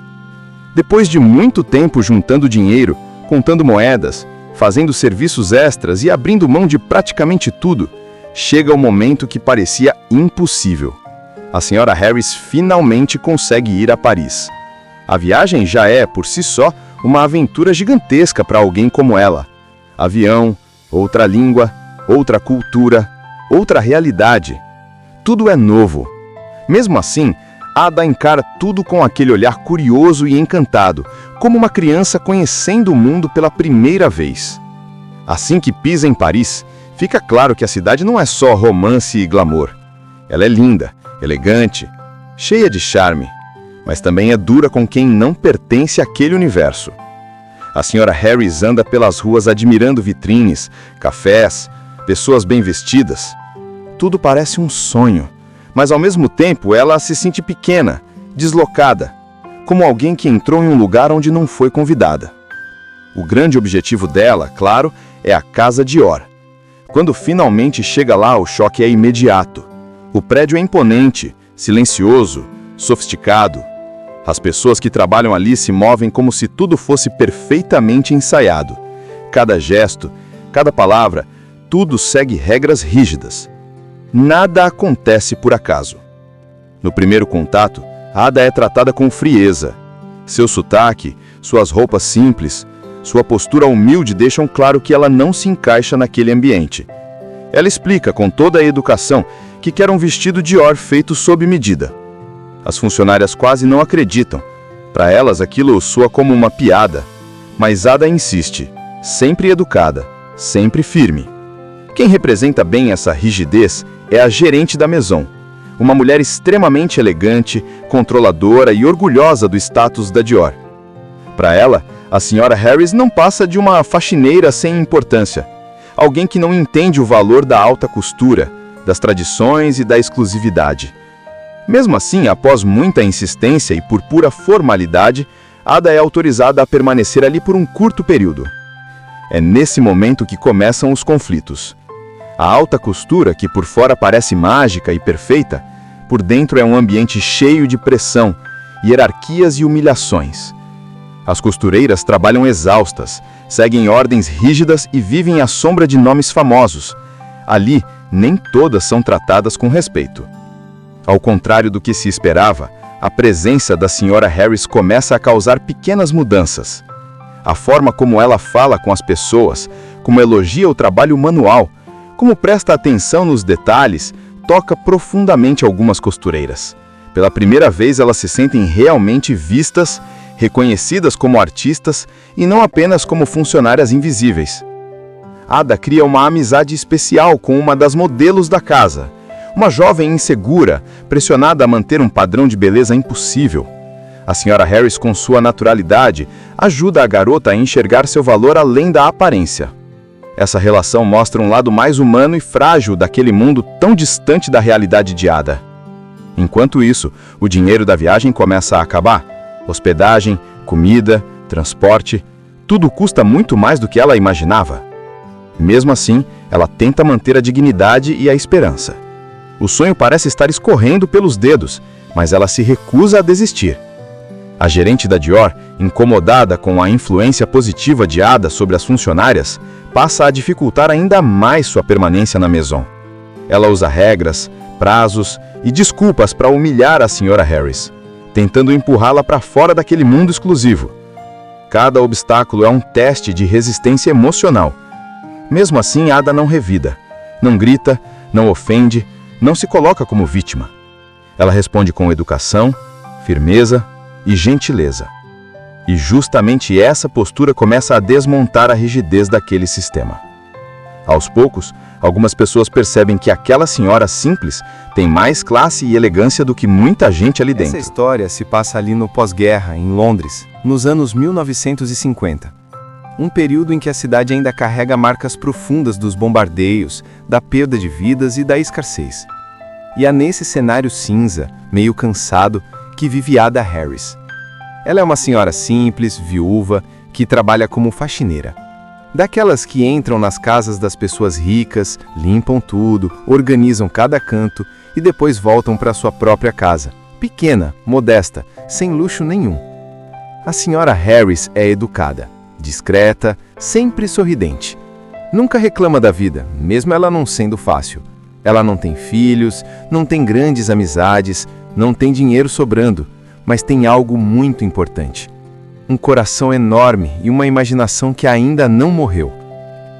Speaker 3: Depois de muito tempo juntando dinheiro, contando moedas, fazendo serviços extras e abrindo mão de praticamente tudo, chega o momento que parecia impossível. A senhora Harris finalmente consegue ir a Paris. A viagem já é, por si só, uma aventura gigantesca para alguém como ela. Avião, outra língua, outra cultura, outra realidade. Tudo é novo. Mesmo assim, Ada encara tudo com aquele olhar curioso e encantado, como uma criança conhecendo o mundo pela primeira vez. Assim que pisa em Paris, fica claro que a cidade não é só romance e glamour. Ela é linda, elegante, cheia de charme, mas também é dura com quem não pertence àquele universo. A senhora Harris anda pelas ruas admirando vitrines, cafés, pessoas bem vestidas. Tudo parece um sonho, mas ao mesmo tempo ela se sente pequena, deslocada, como alguém que entrou em um lugar onde não foi convidada. O grande objetivo dela, claro, é a casa Dior. Quando finalmente chega lá, o choque é imediato. O prédio é imponente, silencioso, sofisticado. As pessoas que trabalham ali se movem como se tudo fosse perfeitamente ensaiado. Cada gesto, cada palavra, tudo segue regras rígidas. Nada acontece por acaso. No primeiro contato, Ada é tratada com frieza. Seu sotaque, suas roupas simples, sua postura humilde deixam claro que ela não se encaixa naquele ambiente. Ela explica com toda a educação que quer um vestido Dior feito sob medida. As funcionárias quase não acreditam. Para elas aquilo soa como uma piada. Mas Ada insiste, sempre educada, sempre firme. Quem representa bem essa rigidez é a gerente da Maison, uma mulher extremamente elegante, controladora e orgulhosa do status da Dior. Para ela, a senhora Harris não passa de uma faxineira sem importância, alguém que não entende o valor da alta costura, das tradições e da exclusividade. Mesmo assim, após muita insistência e por pura formalidade, Ada é autorizada a permanecer ali por um curto período. É nesse momento que começam os conflitos. A alta costura, que por fora parece mágica e perfeita, por dentro é um ambiente cheio de pressão, hierarquias e humilhações. As costureiras trabalham exaustas, seguem ordens rígidas e vivem à sombra de nomes famosos. Ali, nem todas são tratadas com respeito. Ao contrário do que se esperava, a presença da senhora Harris começa a causar pequenas mudanças. A forma como ela fala com as pessoas, como elogia o trabalho manual, como presta atenção nos detalhes, toca profundamente algumas costureiras. Pela primeira vez elas se sentem realmente vistas, reconhecidas como artistas e não apenas como funcionárias invisíveis. Ada cria uma amizade especial com uma das modelos da casa, Uma jovem insegura, pressionada a manter um padrão de beleza impossível. A Sra. Harris, com sua naturalidade, ajuda a garota a enxergar seu valor além da aparência. Essa relação mostra um lado mais humano e frágil daquele mundo tão distante da realidade de Ada. Enquanto isso, o dinheiro da viagem começa a acabar. Hospedagem, comida, transporte, tudo custa muito mais do que ela imaginava. Mesmo assim, ela tenta manter a dignidade e a esperança. O sonho parece estar escorrendo pelos dedos, mas ela se recusa a desistir. A gerente da Dior, incomodada com a influência positiva de Ada sobre as funcionárias, passa a dificultar ainda mais sua permanência na Maison. Ela usa regras, prazos e desculpas para humilhar a Sra. Harris, tentando empurrá-la para fora daquele mundo exclusivo. Cada obstáculo é um teste de resistência emocional. Mesmo assim, Ada não revida, não grita, não ofende, não se coloca como vítima. Ela responde com educação, firmeza e gentileza. E justamente essa postura começa a desmontar a rigidez daquele sistema. Aos poucos, algumas pessoas percebem que aquela senhora simples tem mais classe e elegância do que muita gente ali dentro.
Speaker 2: Essa história se passa ali no pós-guerra, em Londres, nos anos 1950. Um período em que a cidade ainda carrega marcas profundas dos bombardeios, da perda de vidas e da escassez. E é nesse cenário cinza, meio cansado, que vive Ada Harris. Ela é uma senhora simples, viúva, que trabalha como faxineira. Daquelas que entram nas casas das pessoas ricas, limpam tudo, organizam cada canto e depois voltam para sua própria casa. Pequena, modesta, sem luxo nenhum. A senhora Harris é educada, discreta, sempre sorridente. Nunca reclama da vida, mesmo ela não sendo fácil. Ela não tem filhos, não tem grandes amizades, não tem dinheiro sobrando, mas tem algo muito importante. Um coração enorme e uma imaginação que ainda não morreu.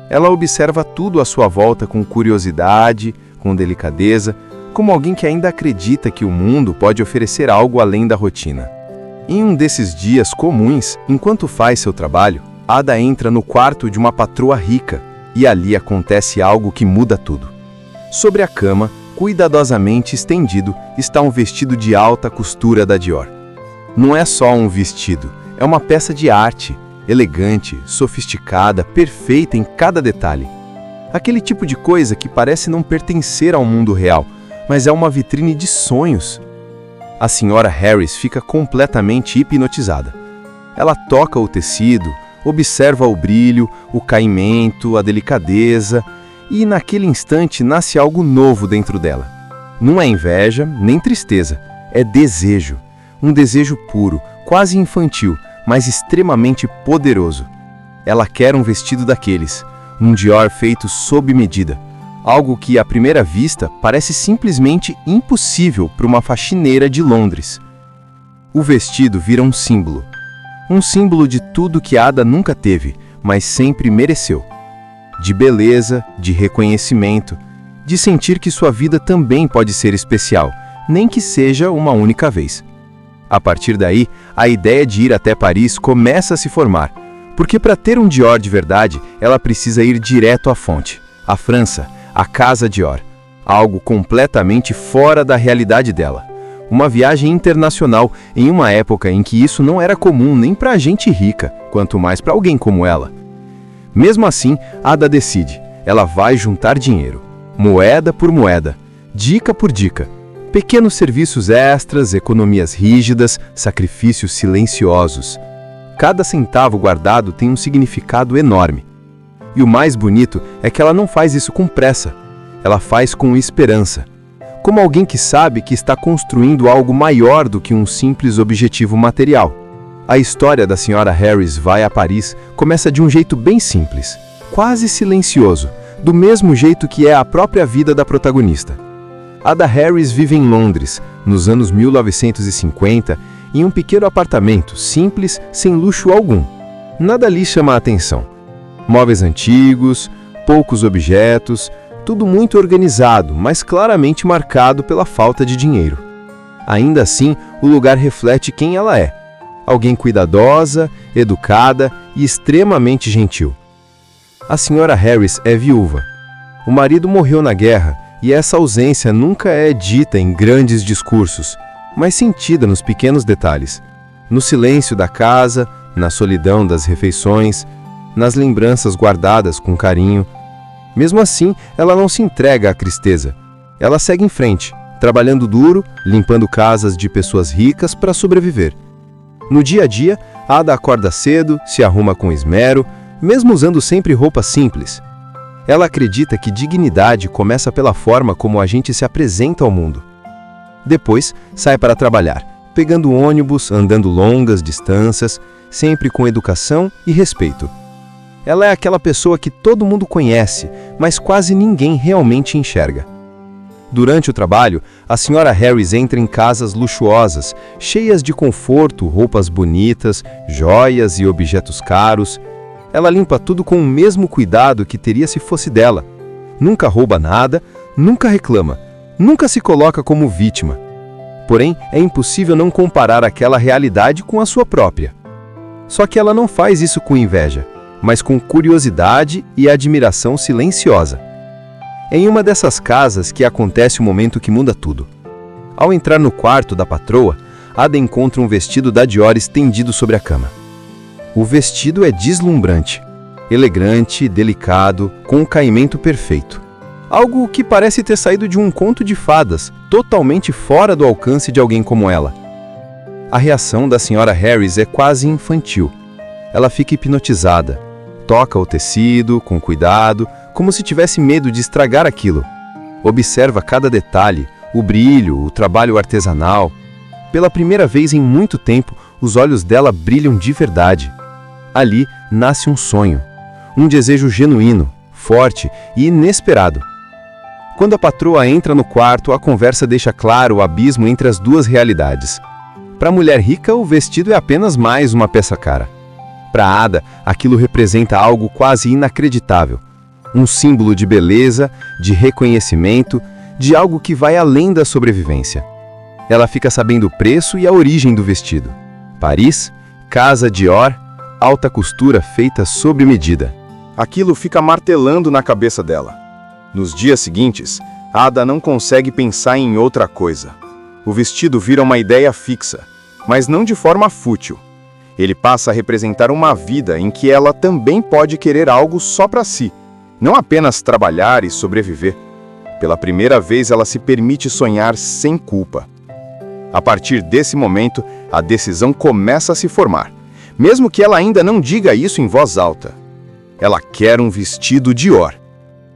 Speaker 2: Ela observa tudo à sua volta com curiosidade, com delicadeza, como alguém que ainda acredita que o mundo pode oferecer algo além da rotina. Em um desses dias comuns, enquanto faz seu trabalho, Ada entra no quarto de uma patroa rica e ali acontece algo que muda tudo. Sobre a cama, cuidadosamente estendido, está um vestido de alta costura da Dior. Não é só um vestido, é uma peça de arte, elegante, sofisticada, perfeita em cada detalhe. Aquele tipo de coisa que parece não pertencer ao mundo real, mas é uma vitrine de sonhos. A Sra. Harris fica completamente hipnotizada. Ela toca o tecido, observa o brilho, o caimento, a delicadeza, e naquele instante nasce algo novo dentro dela. Não é inveja, nem tristeza, é desejo. Um desejo puro, quase infantil, mas extremamente poderoso. Ela quer um vestido daqueles, um Dior feito sob medida. Algo que, à primeira vista, parece simplesmente impossível para uma faxineira de Londres. O vestido vira um símbolo. Um símbolo de tudo que Ada nunca teve, mas sempre mereceu. De beleza, de reconhecimento, de sentir que sua vida também pode ser especial, nem que seja uma única vez. A partir daí, a ideia de ir até Paris começa a se formar, porque para ter um Dior de verdade, ela precisa ir direto à fonte, à França, à Casa Dior, algo completamente fora da realidade dela. Uma viagem internacional em uma época em que isso não era comum nem para gente rica, quanto mais para alguém como ela. Mesmo assim, Ada decide, ela vai juntar dinheiro, moeda por moeda, dica por dica. Pequenos serviços extras, economias rígidas, sacrifícios silenciosos. Cada centavo guardado tem um significado enorme. E o mais bonito é que ela não faz isso com pressa. Ela faz com esperança. Como alguém que sabe que está construindo algo maior do que um simples objetivo material. A história da Sra. Harris vai a Paris começa de um jeito bem simples, quase silencioso, do mesmo jeito que é a própria vida da protagonista. Ada Harris vive em Londres, nos anos 1950, em um pequeno apartamento, simples, sem luxo algum. Nada lhe chama a atenção. Móveis antigos, poucos objetos, tudo muito organizado, mas claramente marcado pela falta de dinheiro. Ainda assim, o lugar reflete quem ela é. Alguém cuidadosa, educada e extremamente gentil. A Sra. Harris é viúva. O marido morreu na guerra E essa ausência nunca é dita em grandes discursos, mas sentida nos pequenos detalhes, no silêncio da casa, na solidão das refeições, nas lembranças guardadas com carinho. Mesmo assim, ela não se entrega à tristeza. Ela segue em frente, trabalhando duro, limpando casas de pessoas ricas para sobreviver. No dia a dia, Ada acorda cedo, se arruma com esmero, mesmo usando sempre roupas simples. Ela acredita que dignidade começa pela forma como a gente se apresenta ao mundo. Depois, sai para trabalhar, pegando ônibus, andando longas distâncias, sempre com educação e respeito. Ela é aquela pessoa que todo mundo conhece, mas quase ninguém realmente enxerga. Durante o trabalho, a Sra. Harris entra em casas luxuosas, cheias de conforto, roupas bonitas, joias e objetos caros. Ela limpa tudo com o mesmo cuidado que teria se fosse dela. Nunca rouba nada, nunca reclama, nunca se coloca como vítima. Porém, é impossível não comparar aquela realidade com a sua própria. Só que ela não faz isso com inveja, mas com curiosidade e admiração silenciosa. É em uma dessas casas que acontece o momento que muda tudo. Ao entrar no quarto da patroa, Ada encontra um vestido da Dior estendido sobre a cama. O vestido é deslumbrante, elegante, delicado, com um caimento perfeito. Algo que parece ter saído de um conto de fadas, totalmente fora do alcance de alguém como ela. A reação da Sra. Harris é quase infantil. Ela fica hipnotizada, toca o tecido com cuidado, como se tivesse medo de estragar aquilo. Observa cada detalhe, o brilho, o trabalho artesanal. Pela primeira vez em muito tempo, os olhos dela brilham de verdade. Ali nasce um sonho, um desejo genuíno, forte e inesperado. Quando a patroa entra no quarto, a conversa deixa claro o abismo entre as duas realidades. Para a mulher rica, o vestido é apenas mais uma peça cara. Para Ada, aquilo representa algo quase inacreditável. Um símbolo de beleza, de reconhecimento, de algo que vai além da sobrevivência. Ela fica sabendo o preço e a origem do vestido. Paris, casa Dior, alta costura feita sob medida.
Speaker 3: Aquilo fica martelando na cabeça dela. Nos dias seguintes, Ada não consegue pensar em outra coisa. O vestido vira uma ideia fixa, mas não de forma fútil. Ele passa a representar uma vida em que ela também pode querer algo só para si, não apenas trabalhar e sobreviver. Pela primeira vez, ela se permite sonhar sem culpa. A partir desse momento, a decisão começa a se formar, mesmo que ela ainda não diga isso em voz alta. Ela quer um vestido Dior.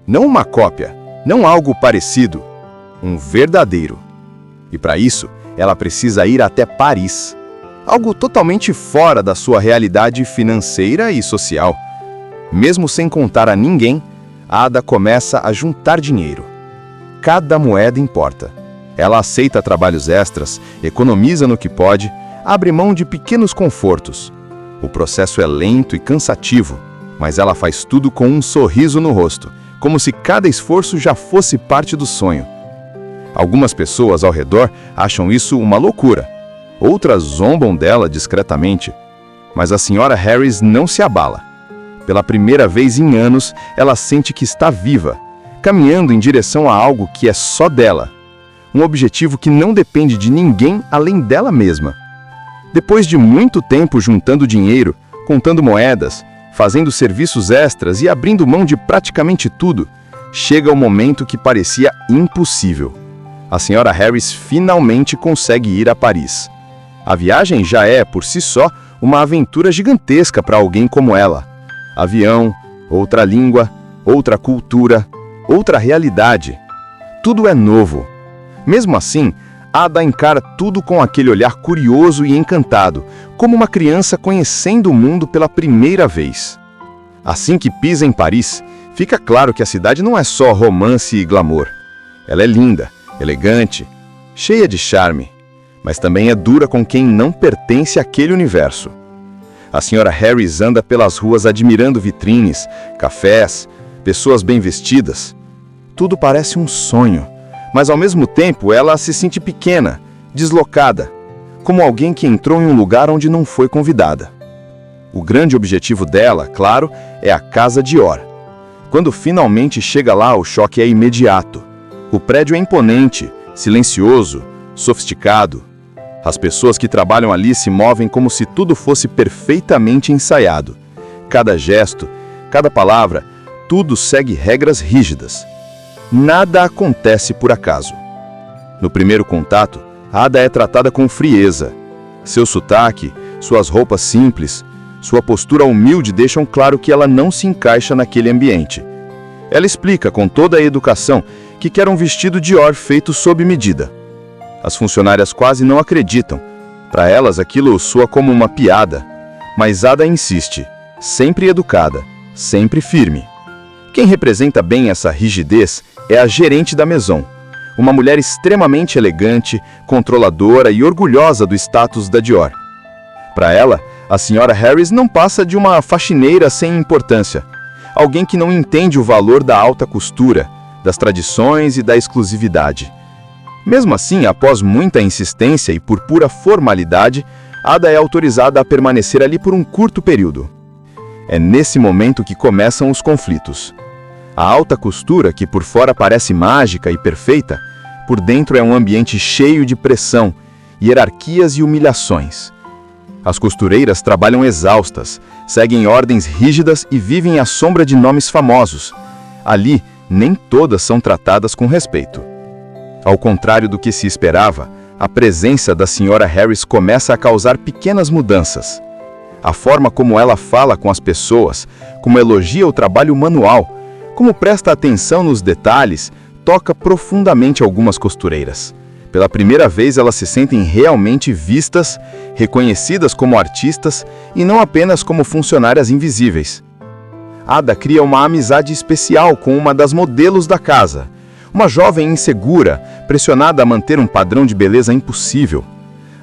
Speaker 3: Não uma cópia, não algo parecido, um verdadeiro. E para isso, ela precisa ir até Paris. Algo totalmente fora da sua realidade financeira e social. Mesmo sem contar a ninguém, Ada começa a juntar dinheiro. Cada moeda importa. Ela aceita trabalhos extras, economiza no que pode, abre mão de pequenos confortos. O processo é lento e cansativo, mas ela faz tudo com um sorriso no rosto, como se cada esforço já fosse parte do sonho. Algumas pessoas ao redor acham isso uma loucura. Outras zombam dela discretamente. Mas a Sra. Harris não se abala. Pela primeira vez em anos, ela sente que está viva, caminhando em direção a algo que é só dela. Um objetivo que não depende de ninguém além dela mesma. Depois de muito tempo juntando dinheiro, contando moedas, fazendo serviços extras e abrindo mão de praticamente tudo, chega o momento que parecia impossível. A Sra. Harris finalmente consegue ir a Paris. A viagem já é, por si só, uma aventura gigantesca para alguém como ela. Avião, outra língua, outra cultura, outra realidade. Tudo é novo. Mesmo assim, Ada encara tudo com aquele olhar curioso e encantado, como uma criança conhecendo o mundo pela primeira vez. Assim que pisa em Paris, fica claro que a cidade não é só romance e glamour. Ela é linda, elegante, cheia de charme, mas também é dura com quem não pertence àquele universo. A Sra. Harris anda pelas ruas admirando vitrines, cafés, pessoas bem vestidas. Tudo parece um sonho, mas ao mesmo tempo ela se sente pequena, deslocada, como alguém que entrou em um lugar onde não foi convidada. O grande objetivo dela, claro, é a casa Dior. Quando finalmente chega lá, o choque é imediato. O prédio é imponente, silencioso, sofisticado. As pessoas que trabalham ali se movem como se tudo fosse perfeitamente ensaiado. Cada gesto, cada palavra, tudo segue regras rígidas. Nada acontece por acaso. No primeiro contato, Ada é tratada com frieza. Seu sotaque, suas roupas simples, sua postura humilde deixam claro que ela não se encaixa naquele ambiente. Ela explica com toda a educação que quer um vestido Dior feito sob medida. As funcionárias quase não acreditam. Para elas aquilo soa como uma piada. Mas Ada insiste, sempre educada, sempre firme. Quem representa bem essa rigidez é a gerente da Maison, uma mulher extremamente elegante, controladora e orgulhosa do status da Dior. Para ela, a senhora Harris não passa de uma faxineira sem importância, alguém que não entende o valor da alta costura, das tradições e da exclusividade. Mesmo assim, após muita insistência e por pura formalidade, Ada é autorizada a permanecer ali por um curto período. É nesse momento que começam os conflitos. A alta costura, que por fora parece mágica e perfeita, por dentro é um ambiente cheio de pressão, hierarquias e humilhações. As costureiras trabalham exaustas, seguem ordens rígidas e vivem à sombra de nomes famosos. Ali, nem todas são tratadas com respeito. Ao contrário do que se esperava, a presença da senhora Harris começa a causar pequenas mudanças. A forma como ela fala com as pessoas, como elogia o trabalho manual, como presta atenção nos detalhes, toca profundamente algumas costureiras. Pela primeira vez elas se sentem realmente vistas, reconhecidas como artistas e não apenas como funcionárias invisíveis. Ada cria uma amizade especial com uma das modelos da casa, uma jovem insegura, pressionada a manter um padrão de beleza impossível.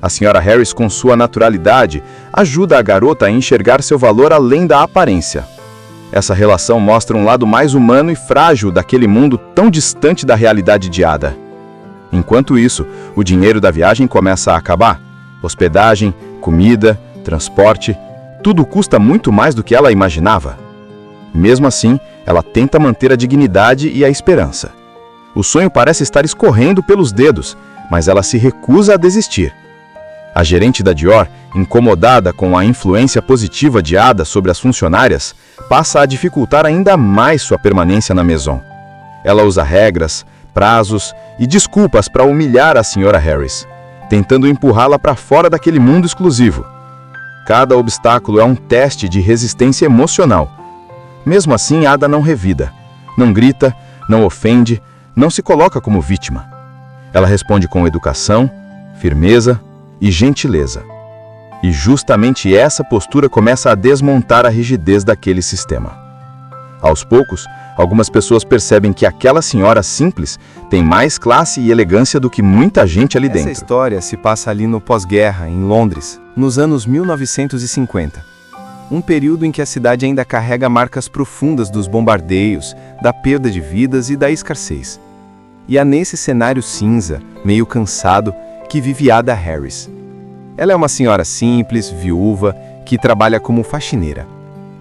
Speaker 3: A senhora Harris, com sua naturalidade, ajuda a garota a enxergar seu valor além da aparência. Essa relação mostra um lado mais humano e frágil daquele mundo tão distante da realidade de Ada. Enquanto isso, o dinheiro da viagem começa a acabar. Hospedagem, comida, transporte, tudo custa muito mais do que ela imaginava. Mesmo assim, ela tenta manter a dignidade e a esperança. O sonho parece estar escorrendo pelos dedos, mas ela se recusa a desistir. A gerente da Dior, incomodada com a influência positiva de Ada sobre as funcionárias, passa a dificultar ainda mais sua permanência na Maison. Ela usa regras, prazos e desculpas para humilhar a senhora Harris, tentando empurrá-la para fora daquele mundo exclusivo. Cada obstáculo é um teste de resistência emocional. Mesmo assim, Ada não revida, não grita, não ofende, não se coloca como vítima. Ela responde com educação, firmeza e gentileza. E justamente essa postura começa a desmontar a rigidez daquele sistema. Aos poucos, algumas pessoas percebem que aquela senhora simples tem mais classe e elegância do que muita gente ali dentro.
Speaker 2: Essa história se passa ali no pós-guerra, em Londres, nos anos 1950. Um período em que a cidade ainda carrega marcas profundas dos bombardeios, da perda de vidas e da escassez. E é nesse cenário cinza, meio cansado, que vive Ada Harris. Ela é uma senhora simples, viúva, que trabalha como faxineira.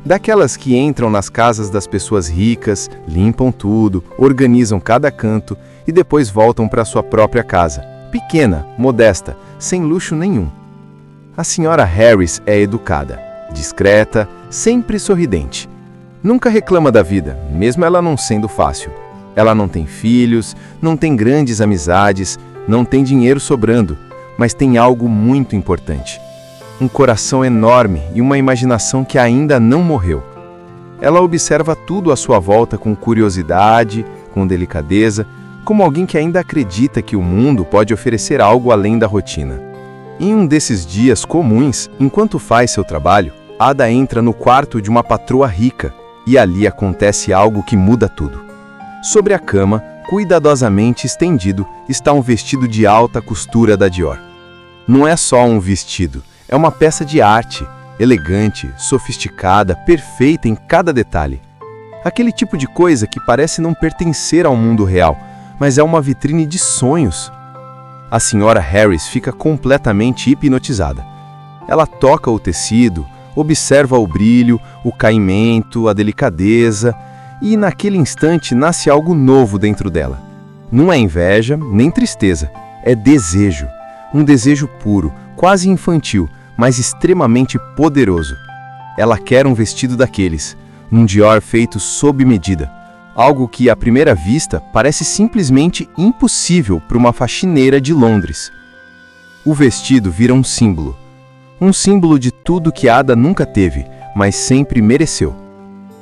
Speaker 2: Daquelas que entram nas casas das pessoas ricas, limpam tudo, organizam cada canto e depois voltam para sua própria casa, pequena, modesta, sem luxo nenhum. A senhora Harris é educada, discreta, sempre sorridente. Nunca reclama da vida, mesmo ela não sendo fácil. Ela não tem filhos, não tem grandes amizades, não tem dinheiro sobrando, mas tem algo muito importante. Um coração enorme e uma imaginação que ainda não morreu. Ela observa tudo à sua volta com curiosidade, com delicadeza, como alguém que ainda acredita que o mundo pode oferecer algo além da rotina. Em um desses dias comuns, enquanto faz seu trabalho, Ada entra no quarto de uma patroa rica e ali acontece algo que muda tudo. Sobre a cama, cuidadosamente estendido, está um vestido de alta costura da Dior. Não é só um vestido, é uma peça de arte, elegante, sofisticada, perfeita em cada detalhe. Aquele tipo de coisa que parece não pertencer ao mundo real, mas é uma vitrine de sonhos. A senhora Harris fica completamente hipnotizada. Ela toca o tecido, observa o brilho, o caimento, a delicadeza, e naquele instante nasce algo novo dentro dela. Não é inveja, nem tristeza. É desejo. Um desejo puro, quase infantil, mas extremamente poderoso. Ela quer um vestido daqueles, um Dior feito sob medida. Algo que, à primeira vista, parece simplesmente impossível para uma faxineira de Londres. O vestido vira um símbolo. Um símbolo de tudo que Ada nunca teve, mas sempre mereceu.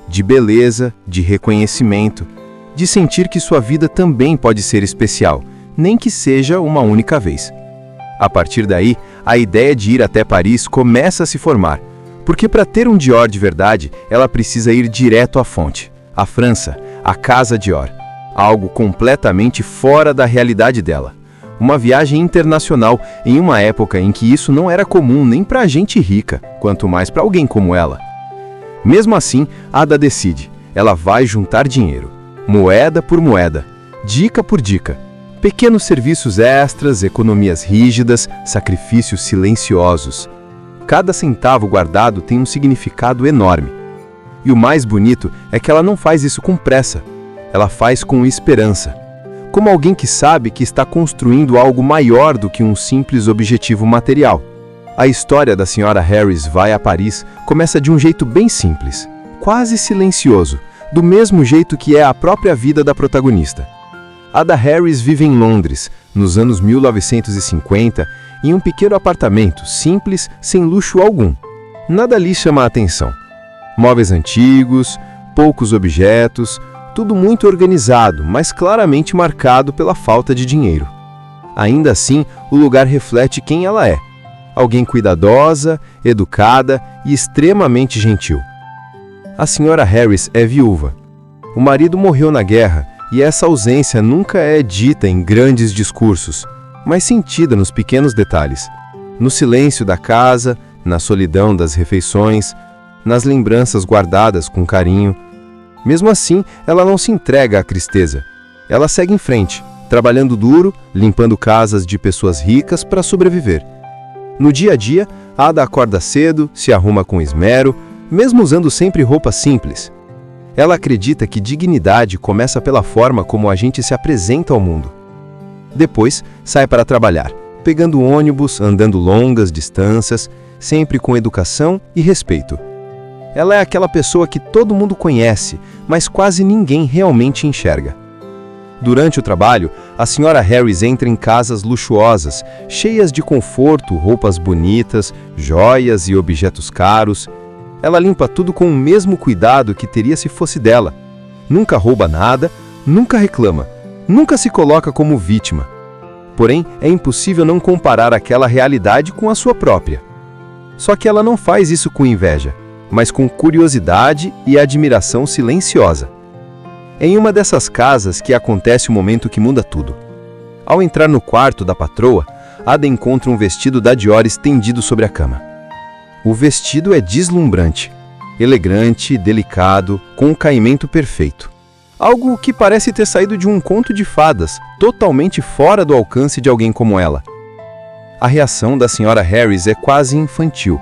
Speaker 2: De beleza, de reconhecimento, de sentir que sua vida também pode ser especial, nem que seja uma única vez. A partir daí, a ideia de ir até Paris começa a se formar, porque para ter um Dior de verdade, ela precisa ir direto à fonte, à França, à Casa Dior, algo completamente fora da realidade dela. Uma viagem internacional em uma época em que isso não era comum nem para gente rica, quanto mais para alguém como ela. Mesmo assim, Ada decide. Ela vai juntar dinheiro, moeda por moeda, dica por dica. Pequenos serviços extras, economias rígidas, sacrifícios silenciosos. Cada centavo guardado tem um significado enorme. E o mais bonito é que ela não faz isso com pressa. Ela faz com esperança. Como alguém que sabe que está construindo algo maior do que um simples objetivo material. A história da Sra. Harris vai a Paris começa de um jeito bem simples, quase silencioso, do mesmo jeito que é a própria vida da protagonista. Ada Harris vive em Londres, nos anos 1950, em um pequeno apartamento, simples, sem luxo algum. Nada lhe chama a atenção. Móveis antigos, poucos objetos, tudo muito organizado, mas claramente marcado pela falta de dinheiro. Ainda assim, o lugar reflete quem ela é. Alguém cuidadosa, educada e extremamente gentil. A Sra. Harris é viúva. O marido morreu na guerra e essa ausência nunca é dita em grandes discursos, mas sentida nos pequenos detalhes. No silêncio da casa, na solidão das refeições, nas lembranças guardadas com carinho. Mesmo assim, ela não se entrega à tristeza. Ela segue em frente, trabalhando duro, limpando casas de pessoas ricas para sobreviver. No dia a dia, Ada acorda cedo, se arruma com esmero, mesmo usando sempre roupas simples. Ela acredita que dignidade começa pela forma como a gente se apresenta ao mundo. Depois, sai para trabalhar, pegando ônibus, andando longas distâncias, sempre com educação e respeito. Ela é aquela pessoa que todo mundo conhece, mas quase ninguém realmente enxerga. Durante o trabalho, a Sra. Harris entra em casas luxuosas, cheias de conforto, roupas bonitas, joias e objetos caros. Ela limpa tudo com o mesmo cuidado que teria se fosse dela. Nunca rouba nada, nunca reclama, nunca se coloca como vítima. Porém, é impossível não comparar aquela realidade com a sua própria. Só que ela não faz isso com inveja, mas com curiosidade e admiração silenciosa. É em uma dessas casas que acontece o momento que muda tudo. Ao entrar no quarto da patroa, Ada encontra um vestido da Dior estendido sobre a cama. O vestido é deslumbrante, elegante, delicado, com um caimento perfeito. Algo que parece ter saído de um conto de fadas, totalmente fora do alcance de alguém como ela. A reação da Sra. Harris é quase infantil.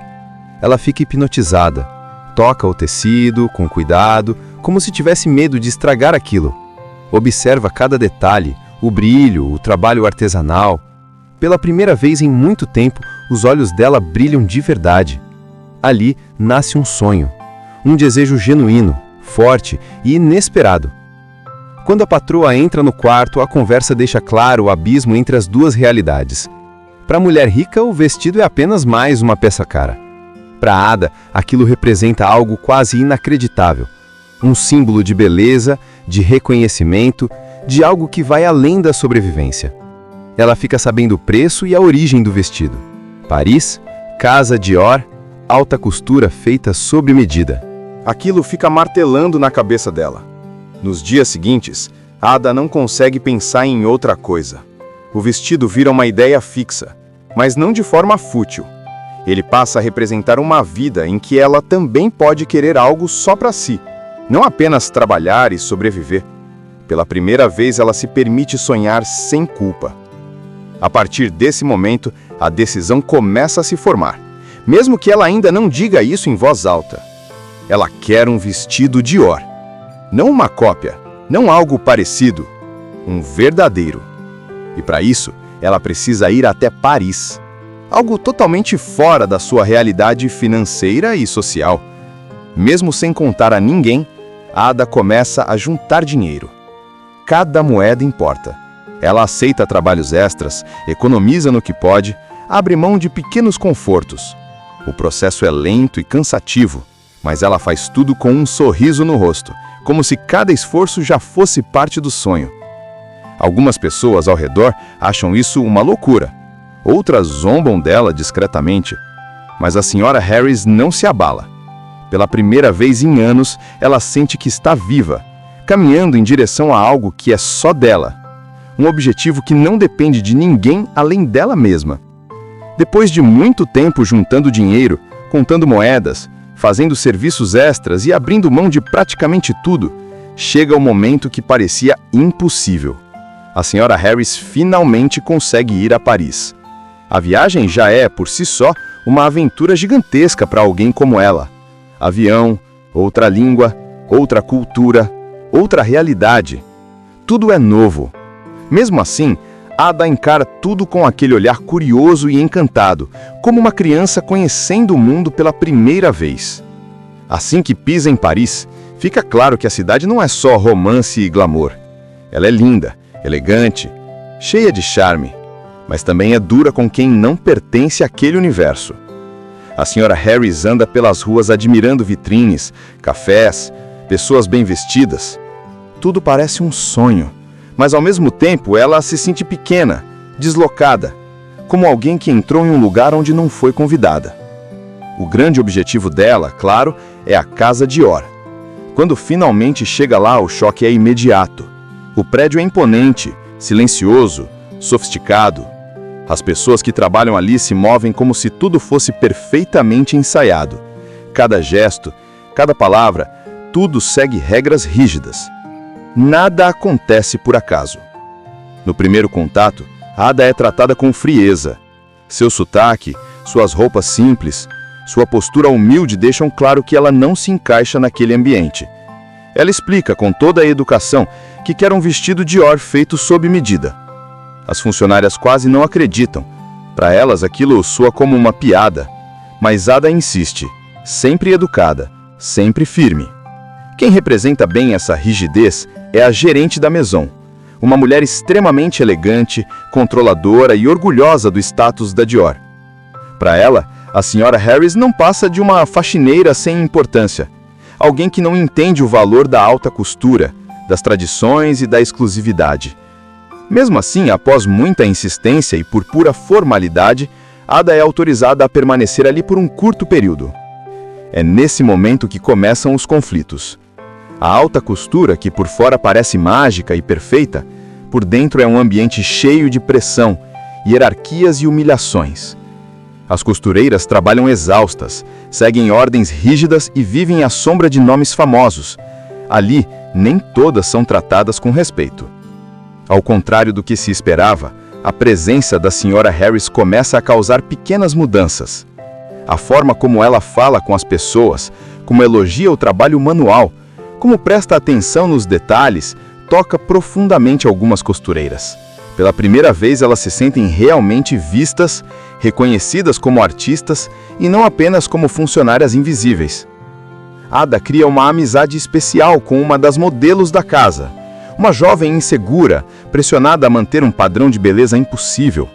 Speaker 2: Ela fica hipnotizada. Toca o tecido, com cuidado, como se tivesse medo de estragar aquilo. Observa cada detalhe, o brilho, o trabalho artesanal. Pela primeira vez em muito tempo, os olhos dela brilham de verdade. Ali nasce um sonho, um desejo genuíno, forte e inesperado. Quando a patroa entra no quarto, a conversa deixa claro o abismo entre as duas realidades. Para a mulher rica, o vestido é apenas mais uma peça cara. Para Ada, aquilo representa algo quase inacreditável. Um símbolo de beleza, de reconhecimento, de algo que vai além da sobrevivência. Ela fica sabendo o preço e a origem do vestido. Paris, Casa Dior, alta costura feita sob medida.
Speaker 3: Aquilo fica martelando na cabeça dela. Nos dias seguintes, Ada não consegue pensar em outra coisa. O vestido vira uma ideia fixa, mas não de forma fútil. Ele passa a representar uma vida em que ela também pode querer algo só para si, não apenas trabalhar e sobreviver. Pela primeira vez, ela se permite sonhar sem culpa. A partir desse momento, a decisão começa a se formar, mesmo que ela ainda não diga isso em voz alta. Ela quer um vestido Dior. Não uma cópia, não algo parecido. um verdadeiro. E para isso, ela precisa ir até Paris. Algo totalmente fora da sua realidade financeira e social. Mesmo sem contar a ninguém, Ada começa a juntar dinheiro. Cada moeda importa. Ela aceita trabalhos extras, economiza no que pode, abre mão de pequenos confortos. O processo é lento e cansativo, mas ela faz tudo com um sorriso no rosto, como se cada esforço já fosse parte do sonho. Algumas pessoas ao redor acham isso uma loucura. Outras zombam dela discretamente. Mas a Sra. Harris não se abala. Pela primeira vez em anos, ela sente que está viva, caminhando em direção a algo que é só dela. Um objetivo que não depende de ninguém além dela mesma. Depois de muito tempo juntando dinheiro, contando moedas, fazendo serviços extras e abrindo mão de praticamente tudo, chega o momento que parecia impossível. A Sra. Harris finalmente consegue ir a Paris. A viagem já é, por si só, uma aventura gigantesca para alguém como ela. Avião, outra língua, outra cultura, outra realidade. Tudo é novo. Mesmo assim, Ada encara tudo com aquele olhar curioso e encantado, como uma criança conhecendo o mundo pela primeira vez. Assim que pisa em Paris, fica claro que a cidade não é só romance e glamour. Ela é linda, elegante, cheia de charme, mas também é dura com quem não pertence àquele universo. A Sra. Harris anda pelas ruas admirando vitrines, cafés, pessoas bem vestidas. Tudo parece um sonho, mas ao mesmo tempo ela se sente pequena, deslocada, como alguém que entrou em um lugar onde não foi convidada. O grande objetivo dela, claro, é a Casa Dior. Quando finalmente chega lá, o choque é imediato. O prédio é imponente, silencioso, sofisticado. As pessoas que trabalham ali se movem como se tudo fosse perfeitamente ensaiado. Cada gesto, cada palavra, tudo segue regras rígidas. Nada acontece por acaso. No primeiro contato, Ada é tratada com frieza. Seu sotaque, suas roupas simples, sua postura humilde deixam claro que ela não se encaixa naquele ambiente. Ela explica com toda a educação que quer um vestido Dior feito sob medida. As funcionárias quase não acreditam. Para elas aquilo soa como uma piada. Mas Ada insiste, sempre educada, sempre firme. Quem representa bem essa rigidez é a gerente da Maison, uma mulher extremamente elegante, controladora e orgulhosa do status da Dior. Para ela, a Sra. Harris não passa de uma faxineira sem importância, alguém que não entende o valor da alta costura, das tradições e da exclusividade. Mesmo assim, após muita insistência e por pura formalidade, Ada é autorizada a permanecer ali por um curto período. É nesse momento que começam os conflitos. A alta costura, que por fora parece mágica e perfeita, por dentro é um ambiente cheio de pressão, hierarquias e humilhações. As costureiras trabalham exaustas, seguem ordens rígidas e vivem à sombra de nomes famosos. Ali, nem todas são tratadas com respeito. Ao contrário do que se esperava, a presença da Sra. Harris começa a causar pequenas mudanças. A forma como ela fala com as pessoas, como elogia o trabalho manual, como presta atenção nos detalhes, toca profundamente algumas costureiras. Pela primeira vez elas se sentem realmente vistas, reconhecidas como artistas e não apenas como funcionárias invisíveis. Ada cria uma amizade especial com uma das modelos da casa, uma jovem insegura, pressionada a manter um padrão de beleza impossível.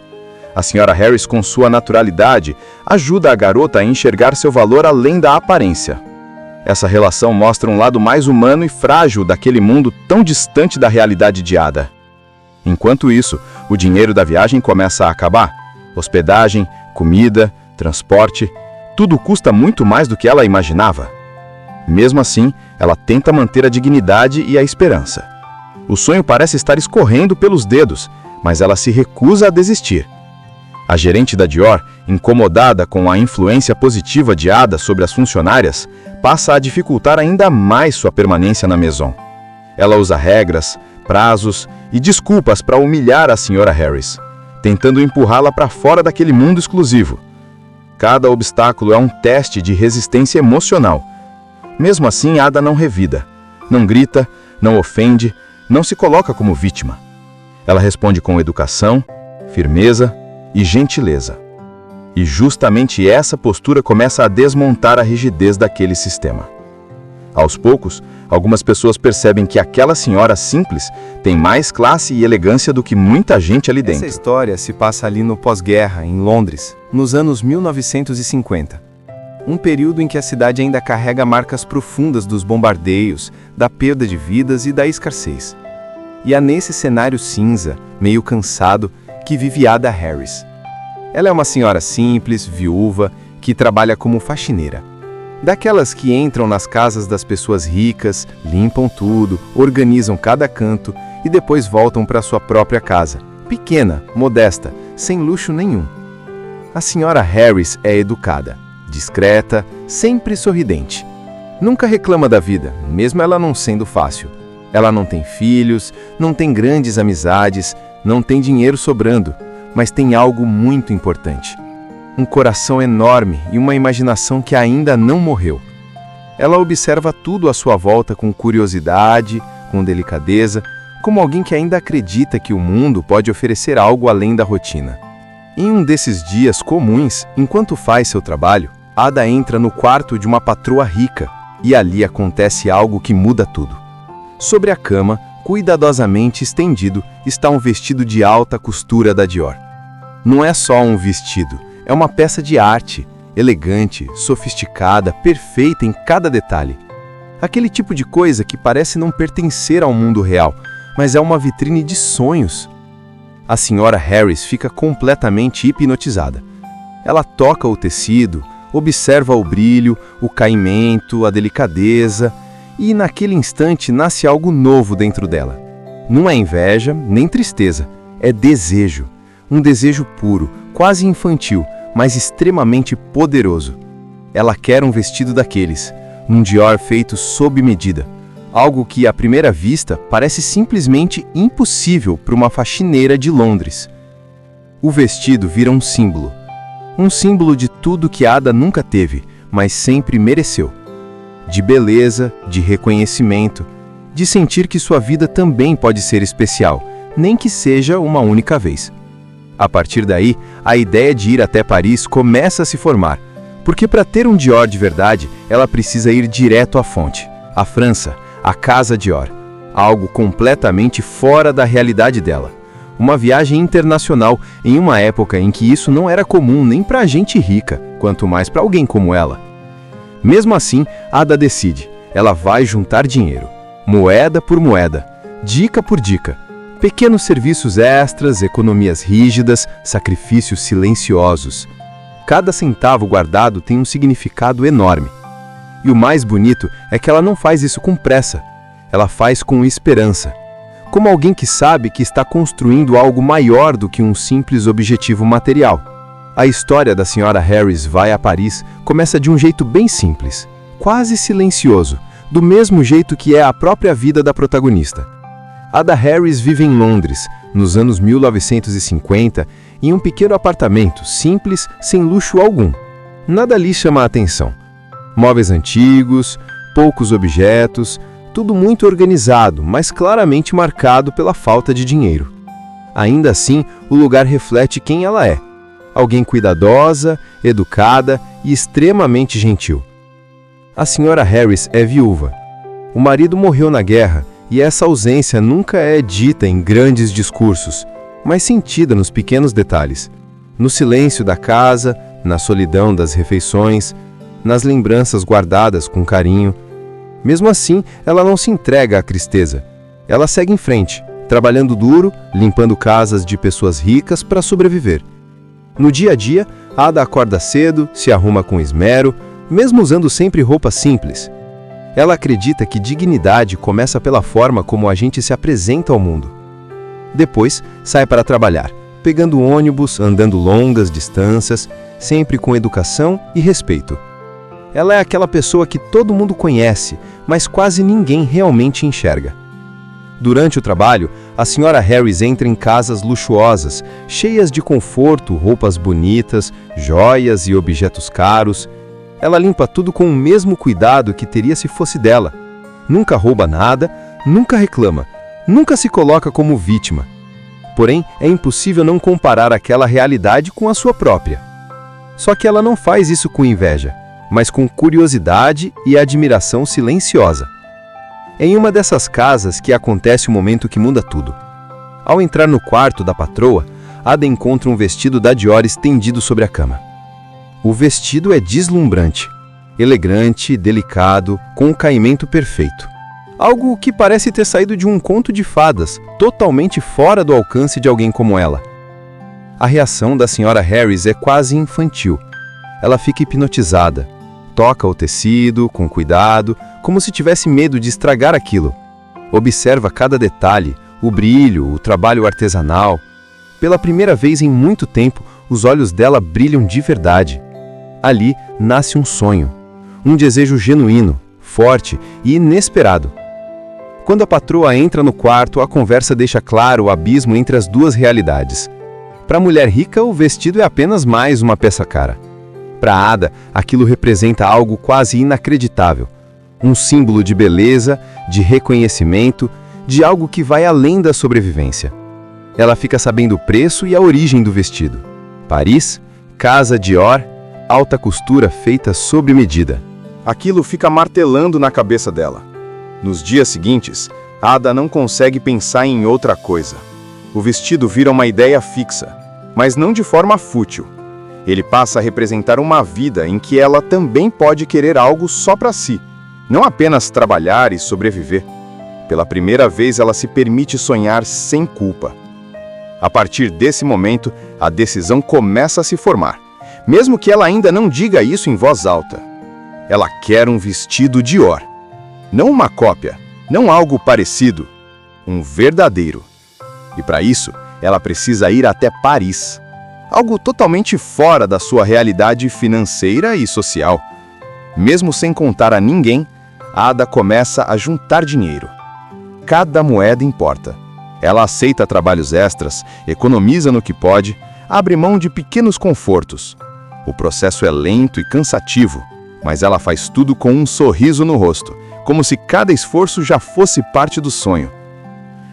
Speaker 3: A Sra. Harris, com sua naturalidade, ajuda a garota a enxergar seu valor além da aparência. Essa relação mostra um lado mais humano e frágil daquele mundo tão distante da realidade de Ada. Enquanto isso, o dinheiro da viagem começa a acabar. Hospedagem, comida, transporte, tudo custa muito mais do que ela imaginava. Mesmo assim, ela tenta manter a dignidade e a esperança. O sonho parece estar escorrendo pelos dedos, mas ela se recusa a desistir. A gerente da Dior, incomodada com a influência positiva de Ada sobre as funcionárias, passa a dificultar ainda mais sua permanência na Maison. Ela usa regras, prazos e desculpas para humilhar a Sra. Harris, tentando empurrá-la para fora daquele mundo exclusivo. Cada obstáculo é um teste de resistência emocional. Mesmo assim, Ada não revida, não grita, não ofende, não se coloca como vítima. Ela responde com educação, firmeza e gentileza. E justamente essa postura começa a desmontar a rigidez daquele sistema. Aos poucos, algumas pessoas percebem que aquela senhora simples tem mais classe e elegância do que muita gente ali dentro.
Speaker 2: Essa história se passa ali no pós-guerra, em Londres, nos anos 1950. Um período em que a cidade ainda carrega marcas profundas dos bombardeios, da perda de vidas e da escassez. E é nesse cenário cinza, meio cansado, que vive Ada Harris. Ela é uma senhora simples, viúva, que trabalha como faxineira. Daquelas que entram nas casas das pessoas ricas, limpam tudo, organizam cada canto e depois voltam para sua própria casa, pequena, modesta, sem luxo nenhum. A senhora Harris é educada, discreta, sempre sorridente. Nunca reclama da vida, mesmo ela não sendo fácil. Ela não tem filhos, não tem grandes amizades, não tem dinheiro sobrando, mas tem algo muito importante. Um coração enorme e uma imaginação que ainda não morreu. Ela observa tudo à sua volta com curiosidade, com delicadeza, como alguém que ainda acredita que o mundo pode oferecer algo além da rotina. Em um desses dias comuns, enquanto faz seu trabalho, Ada entra no quarto de uma patroa rica e ali acontece algo que muda tudo. Sobre a cama, cuidadosamente estendido, está um vestido de alta costura da Dior. Não é só um vestido, é uma peça de arte, elegante, sofisticada, perfeita em cada detalhe. Aquele tipo de coisa que parece não pertencer ao mundo real, mas é uma vitrine de sonhos. A senhora Harris fica completamente hipnotizada. Ela toca o tecido, observa o brilho, o caimento, a delicadeza, e naquele instante nasce algo novo dentro dela. Não é inveja, nem tristeza, é desejo. Um desejo puro, quase infantil, mas extremamente poderoso. Ela quer um vestido daqueles, um Dior feito sob medida. Algo que, à primeira vista, parece simplesmente impossível para uma faxineira de Londres. O vestido vira um símbolo. Um símbolo de tudo que Ada nunca teve, mas sempre mereceu. De beleza, de reconhecimento, de sentir que sua vida também pode ser especial, nem que seja uma única vez. A partir daí, a ideia de ir até Paris começa a se formar, porque para ter um Dior de verdade, ela precisa ir direto à fonte, à França, à Casa Dior, algo completamente fora da realidade dela. Uma viagem internacional em uma época em que isso não era comum nem para gente rica, quanto mais para alguém como ela. Mesmo assim, Ada decide, ela vai juntar dinheiro, moeda por moeda, dica por dica. Pequenos serviços extras, economias rígidas, sacrifícios silenciosos. Cada centavo guardado tem um significado enorme. E o mais bonito é que ela não faz isso com pressa. Ela faz com esperança. Como alguém que sabe que está construindo algo maior do que um simples objetivo material. A história da senhora Harris vai a Paris começa de um jeito bem simples, quase silencioso, do mesmo jeito que é a própria vida da protagonista. Ada Harris vive em Londres, nos anos 1950, em um pequeno apartamento, simples, sem luxo algum. Nada lhe chama a atenção. Móveis antigos, poucos objetos, tudo muito organizado, mas claramente marcado pela falta de dinheiro. Ainda assim, o lugar reflete quem ela é. Alguém cuidadosa, educada e extremamente gentil. A senhora Harris é viúva. O marido morreu na guerra, e essa ausência nunca é dita em grandes discursos, mas sentida nos pequenos detalhes. No silêncio da casa, na solidão das refeições, nas lembranças guardadas com carinho. Mesmo assim, ela não se entrega à tristeza. Ela segue em frente, trabalhando duro, limpando casas de pessoas ricas para sobreviver. No dia a dia, Ada acorda cedo, se arruma com esmero, mesmo usando sempre roupas simples. Ela acredita que dignidade começa pela forma como a gente se apresenta ao mundo. Depois, sai para trabalhar, pegando ônibus, andando longas distâncias, sempre com educação e respeito. Ela é aquela pessoa que todo mundo conhece, mas quase ninguém realmente enxerga. Durante o trabalho, a senhora Harris entra em casas luxuosas, cheias de conforto, roupas bonitas, joias e objetos caros. Ela limpa tudo com o mesmo cuidado que teria se fosse dela. Nunca rouba nada, nunca reclama, nunca se coloca como vítima. Porém, é impossível não comparar aquela realidade com a sua própria. Só que ela não faz isso com inveja, mas com curiosidade e admiração silenciosa. É em uma dessas casas que acontece o momento que muda tudo. Ao entrar no quarto da patroa, Ada encontra um vestido da Dior estendido sobre a cama. O vestido é deslumbrante, elegante, delicado, com um caimento perfeito. Algo que parece ter saído de um conto de fadas, totalmente fora do alcance de alguém como ela. A reação da Sra. Harris é quase infantil. Ela fica hipnotizada, toca o tecido com cuidado, como se tivesse medo de estragar aquilo. Observa cada detalhe, o brilho, o trabalho artesanal. Pela primeira vez em muito tempo, os olhos dela brilham de verdade. Ali nasce um sonho, um desejo genuíno, forte e inesperado. Quando a patroa entra no quarto, a conversa deixa claro o abismo entre as duas realidades. Para a mulher rica, o vestido é apenas mais uma peça cara. Para Ada, aquilo representa algo quase inacreditável. Um símbolo de beleza, de reconhecimento, de algo que vai além da sobrevivência. Ela fica sabendo o preço e a origem do vestido. Paris, Casa Dior, alta costura feita sob medida.
Speaker 3: Aquilo fica martelando na cabeça dela. Nos dias seguintes, Ada não consegue pensar em outra coisa. O vestido vira uma ideia fixa, mas não de forma fútil. Ele passa a representar uma vida em que ela também pode querer algo só para si, não apenas trabalhar e sobreviver. Pela primeira vez, ela se permite sonhar sem culpa. A partir desse momento, a decisão começa a se formar, mesmo que ela ainda não diga isso em voz alta. Ela quer um vestido Dior. Não uma cópia, não algo parecido, um verdadeiro. E para isso, ela precisa ir até Paris. Algo totalmente fora da sua realidade financeira e social. Mesmo sem contar a ninguém, Ada começa a juntar dinheiro. Cada moeda importa. Ela aceita trabalhos extras, economiza no que pode, abre mão de pequenos confortos. O processo é lento e cansativo, mas ela faz tudo com um sorriso no rosto, como se cada esforço já fosse parte do sonho.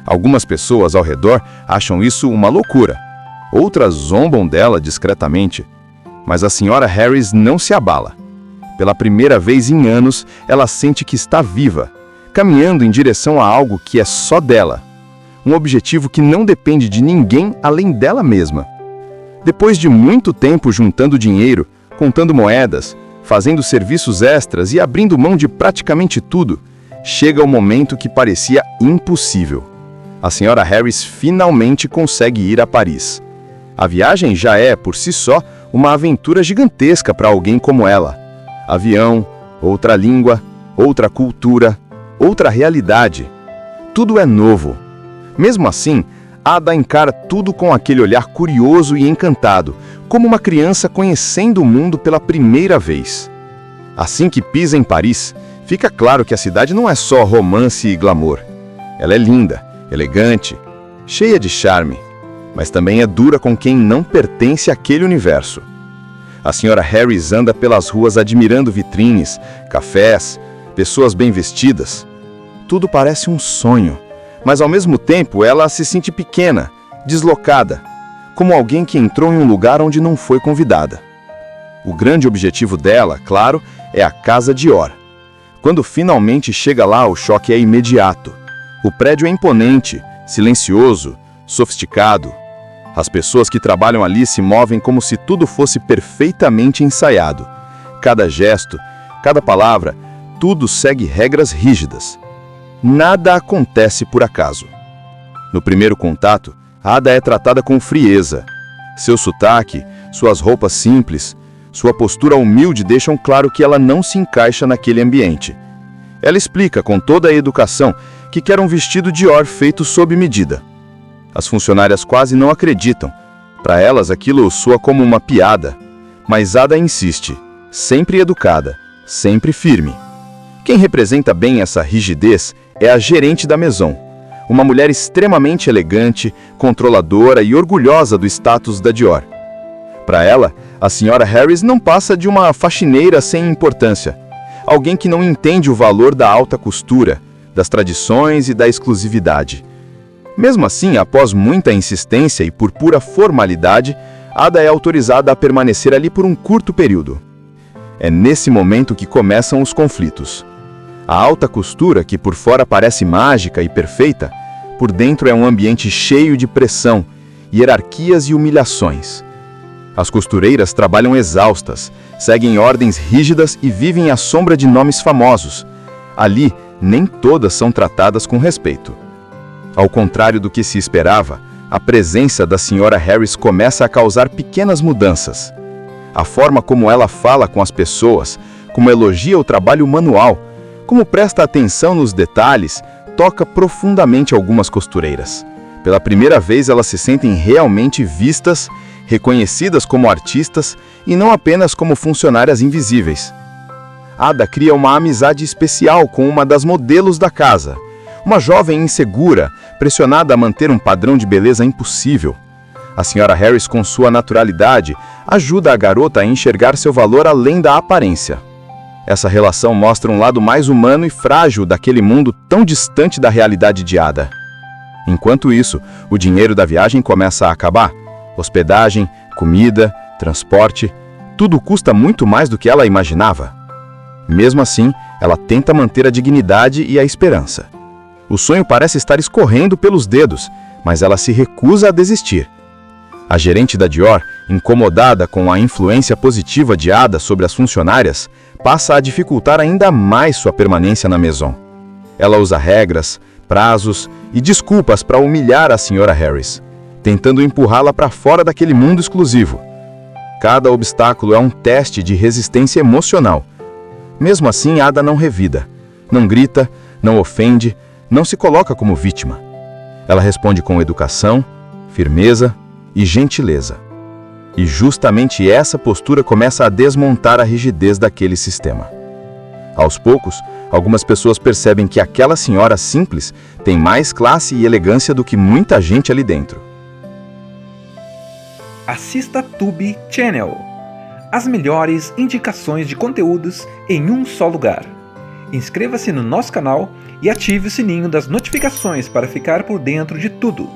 Speaker 3: Algumas pessoas ao redor acham isso uma loucura. Outras zombam dela discretamente. Mas a Sra. Harris não se abala. Pela primeira vez em anos, ela sente que está viva, caminhando em direção a algo que é só dela. Um objetivo que não depende de ninguém além dela mesma. Depois de muito tempo juntando dinheiro, contando moedas, fazendo serviços extras e abrindo mão de praticamente tudo, chega o momento que parecia impossível. A Sra. Harris finalmente consegue ir a Paris. A viagem já é, por si só, uma aventura gigantesca para alguém como ela. Avião, outra língua, outra cultura, outra realidade. Tudo é novo. Mesmo assim, Ada encara tudo com aquele olhar curioso e encantado, como uma criança conhecendo o mundo pela primeira vez. Assim que pisa em Paris, fica claro que a cidade não é só romance e glamour. Ela é linda, elegante, cheia de charme, mas também é dura com quem não pertence àquele universo. A Sra. Harris anda pelas ruas admirando vitrines, cafés, pessoas bem vestidas. Tudo parece um sonho, mas ao mesmo tempo ela se sente pequena, deslocada, como alguém que entrou em um lugar onde não foi convidada. O grande objetivo dela, claro, é a Casa Dior. Quando finalmente chega lá, o choque é imediato. O prédio é imponente, silencioso, sofisticado. As pessoas que trabalham ali se movem como se tudo fosse perfeitamente ensaiado. Cada gesto, cada palavra, tudo segue regras rígidas. Nada acontece por acaso. No primeiro contato, Ada é tratada com frieza. Seu sotaque, suas roupas simples, sua postura humilde deixam claro que ela não se encaixa naquele ambiente. Ela explica com toda a educação que quer um vestido Dior feito sob medida. As funcionárias quase não acreditam. Para elas aquilo soa como uma piada. Mas Ada insiste, sempre educada, sempre firme. Quem representa bem essa rigidez é a gerente da Maison, uma mulher extremamente elegante, controladora e orgulhosa do status da Dior. Para ela, a Sra. Harris não passa de uma faxineira sem importância, alguém que não entende o valor da alta costura, das tradições e da exclusividade. Mesmo assim, após muita insistência e por pura formalidade, Ada é autorizada a permanecer ali por um curto período. É nesse momento que começam os conflitos. A alta costura, que por fora parece mágica e perfeita, por dentro é um ambiente cheio de pressão, hierarquias e humilhações. As costureiras trabalham exaustas, seguem ordens rígidas e vivem à sombra de nomes famosos. Ali, nem todas são tratadas com respeito. Ao contrário do que se esperava, a presença da Sra. Harris começa a causar pequenas mudanças. A forma como ela fala com as pessoas, como elogia o trabalho manual, como presta atenção nos detalhes, toca profundamente algumas costureiras. Pela primeira vez, elas se sentem realmente vistas, reconhecidas como artistas e não apenas como funcionárias invisíveis. Ada cria uma amizade especial com uma das modelos da casa, uma jovem insegura, pressionada a manter um padrão de beleza impossível. A Sra. Harris, com sua naturalidade, ajuda a garota a enxergar seu valor além da aparência. Essa relação mostra um lado mais humano e frágil daquele mundo tão distante da realidade de Ada. Enquanto isso, o dinheiro da viagem começa a acabar. Hospedagem, comida, transporte, tudo custa muito mais do que ela imaginava. Mesmo assim, ela tenta manter a dignidade e a esperança. O sonho parece estar escorrendo pelos dedos, mas ela se recusa a desistir. A gerente da Dior, incomodada com a influência positiva de Ada sobre as funcionárias, passa a dificultar ainda mais sua permanência na Maison. Ela usa regras, prazos e desculpas para humilhar a Sra. Harris, tentando empurrá-la para fora daquele mundo exclusivo. Cada obstáculo é um teste de resistência emocional. Mesmo assim, Ada não revida, não grita, não ofende, não se coloca como vítima. Ela responde com educação, firmeza e gentileza. E justamente essa postura começa a desmontar a rigidez daquele sistema. Aos poucos, algumas pessoas percebem que aquela senhora simples tem mais classe e elegância do que muita gente ali dentro.
Speaker 1: Assista Tube Channel. As melhores indicações de conteúdos em um só lugar. Inscreva-se no nosso canal e ative o sininho das notificações para ficar por dentro de tudo.